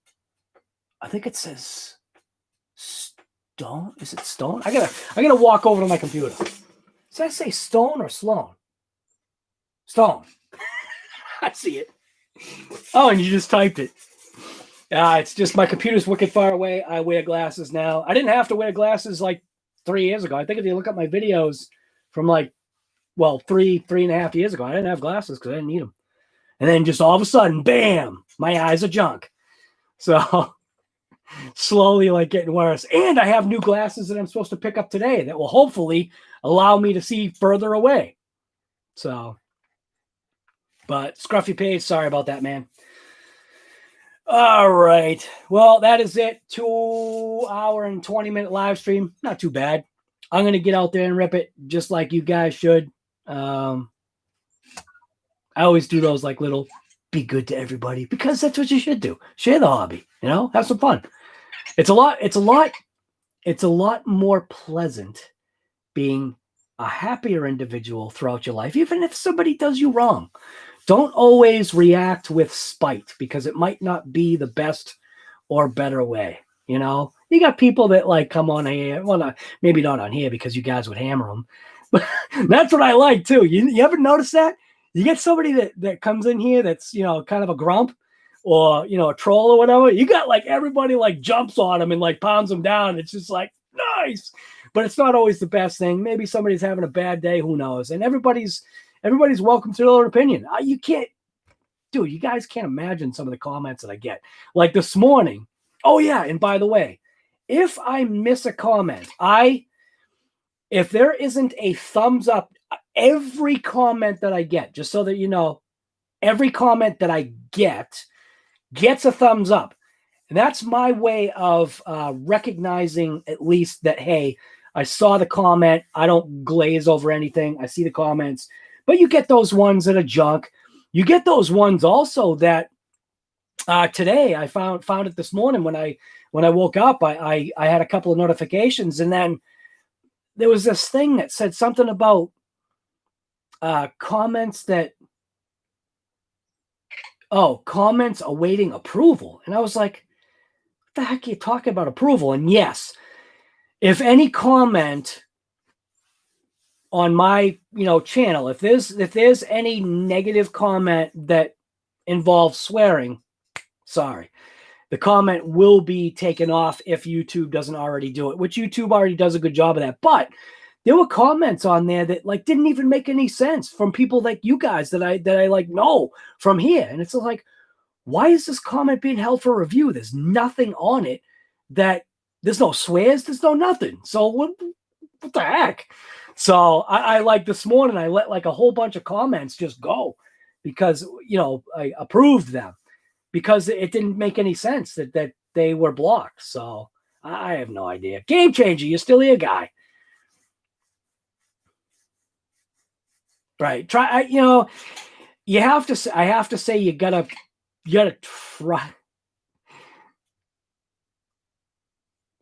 I think it says Stone. Is it Stone? I gotta walk over to my computer. Does that say Stone or Sloan? Stone. I see it. Oh, and you just typed it. It's just my computer's wicked far away. I wear glasses now. I didn't have to wear glasses like 3 years ago. I think if you look at my videos from like, well, three and a half years ago, I didn't have glasses because I didn't need them. And then just all of a sudden, bam, my eyes are junk. So slowly like getting worse. And I have new glasses that I'm supposed to pick up today that will hopefully allow me to see further away. So, but Scruffy Page, sorry about that, man. All right. Well, that is it. 2 hour and 20-minute live stream. Not too bad. I'm going to get out there and rip it just like you guys should. I always do those like little be good to everybody because that's what you should do. Share the hobby, you know, have some fun. It's a lot more pleasant being a happier individual throughout your life, even if somebody does you wrong. Don't always react with spite because it might not be the best or better way. You know, you got people that like come on here. Well, maybe not on here because you guys would hammer them, but that's what I like too. You ever notice that? You get somebody that comes in here that's, you know, kind of a grump or, you know, a troll or whatever. You got like everybody like jumps on them and like pounds them down. It's just like, nice. But it's not always the best thing. Maybe somebody's having a bad day. Who knows? And everybody's welcome to their own opinion. You can't, dude, you guys can't imagine some of the comments that I get. Like this morning. Oh, yeah. And by the way, if I miss a comment, if there isn't a thumbs up, every comment that I get, just so that you know, every comment that I gets a thumbs up. And that's my way of recognizing at least that, hey, I saw the comment. I don't glaze over anything. I see the comments. But you get those ones that are junk. You get those ones also that today I found it this morning when I woke up. I had a couple of notifications, and then there was this thing that said something about comments that oh, comments awaiting approval. And I was like, what the heck are you talking about approval? And yes, if any comment on my, channel, if there's any negative comment that involves swearing, sorry, the comment will be taken off if YouTube doesn't already do it, which YouTube already does a good job of that. But there were comments on there that like didn't even make any sense from people like you guys that I like know from here. And it's like, why is this comment being held for review? There's nothing on it there's no swears, there's no nothing. So what the heck? So I like this morning, I let like a whole bunch of comments just go because, I approved them because it didn't make any sense that they were blocked. So I have no idea. Game changer, you're still here, guy. Right. Try, you have to say, I have to say, you gotta try.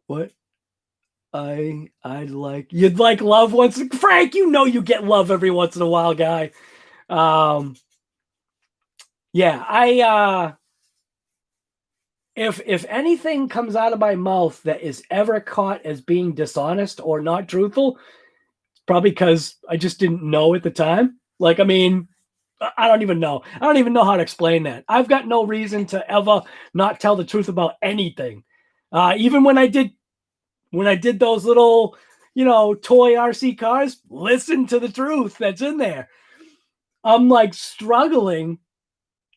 What? You'd like love once. Frank, you get love every once in a while, guy. Yeah, if anything comes out of my mouth that is ever caught as being dishonest or not truthful, it's probably because I just didn't know at the time. Like, I mean, I don't even know. I don't even know how to explain that. I've got no reason to ever not tell the truth about anything. Even when I did those little, toy RC cars, listen to the truth that's in there. I'm like struggling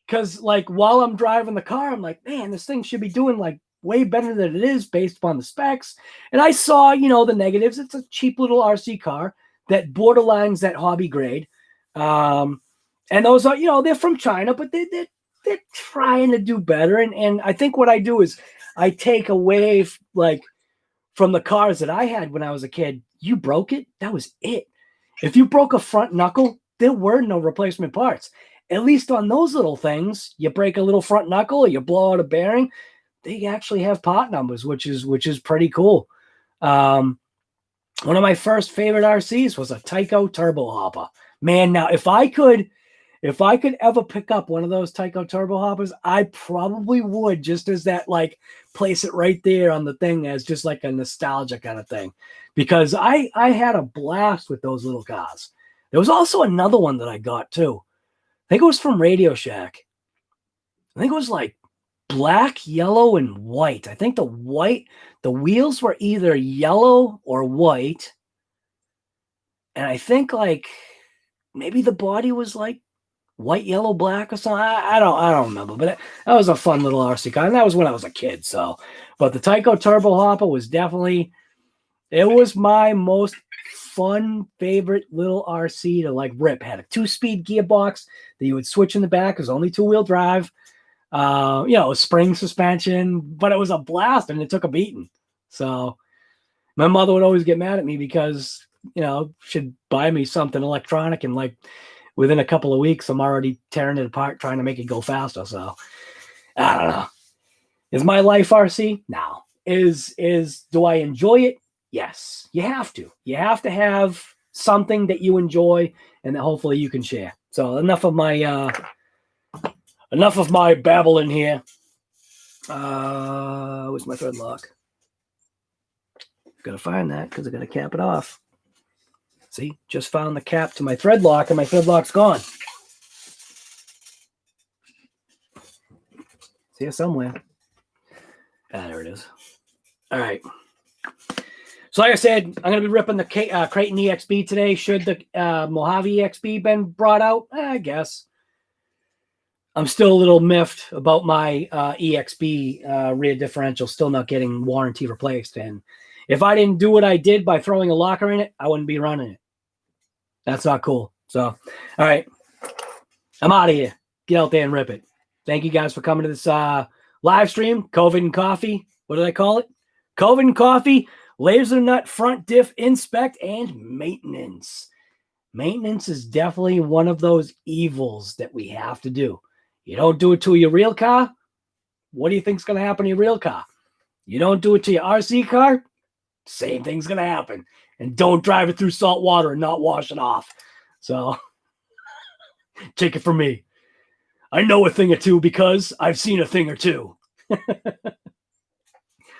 because like while I'm driving the car, I'm like, man, this thing should be doing like way better than it is based upon the specs. And I saw, the negatives. It's a cheap little RC car that borderlines that hobby grade. And those are, they're from China, but they're trying to do better. And I think what I do is I take away like from the cars that I had when I was a kid. You broke it, that was it. If you broke a front knuckle, there were no replacement parts. At least on those little things, you break a little front knuckle or you blow out a bearing, they actually have part numbers, which is pretty cool. One of my first favorite RCs was a KAIJU Turbo Hopper. Man, now if I could ever pick up one of those KAIJU Turbo Hoppers, I probably would, just as that, like, place it right there on the thing as just like a nostalgia kind of thing. Because I had a blast with those little cars. There was also another one that I got too. I think it was from Radio Shack. I think it was like black, yellow, and white. I think the wheels were either yellow or white. And I think like maybe the body was like white, yellow, black or something. I don't remember, but that was a fun little RC car. And that was when I was a kid. So, but the KAIJU Turbo Hopper was definitely, it was my most fun favorite little RC to like rip. Had a 2-speed gearbox that you would switch in the back. It was only 2-wheel drive. Spring suspension, but it was a blast and it took a beating. So my mother would always get mad at me because, she'd buy me something electronic and like within a couple of weeks, I'm already tearing it apart, trying to make it go faster. So I don't know. Is my life RC? No. Do I enjoy it? Yes. You have to. You have to have something that you enjoy and that hopefully you can share. So enough of my babbling here. Where's my thread lock? Gotta find that because I gotta cap it off. See, just found the cap to my thread lock and my thread lock's gone. It's here somewhere. There it is. All right. So like I said, I'm going to be ripping the Creighton EXB today. Should the Mojave EXB been brought out? I guess. I'm still a little miffed about my EXB rear differential still not getting warranty replaced. And if I didn't do what I did by throwing a locker in it, I wouldn't be running it. That's not cool. So, all right. I'm out of here. Get out there and rip it. Thank you guys for coming to this live stream. COVID and Coffee. What did I call it? COVID and Coffee, Lasernut front diff inspect, and maintenance. Maintenance is definitely one of those evils that we have to do. You don't do it to your real car, what do you think is going to happen to your real car? You don't do it to your RC car, same thing's going to happen. And don't drive it through salt water and not wash it off. So, take it from me. I know a thing or two because I've seen a thing or two.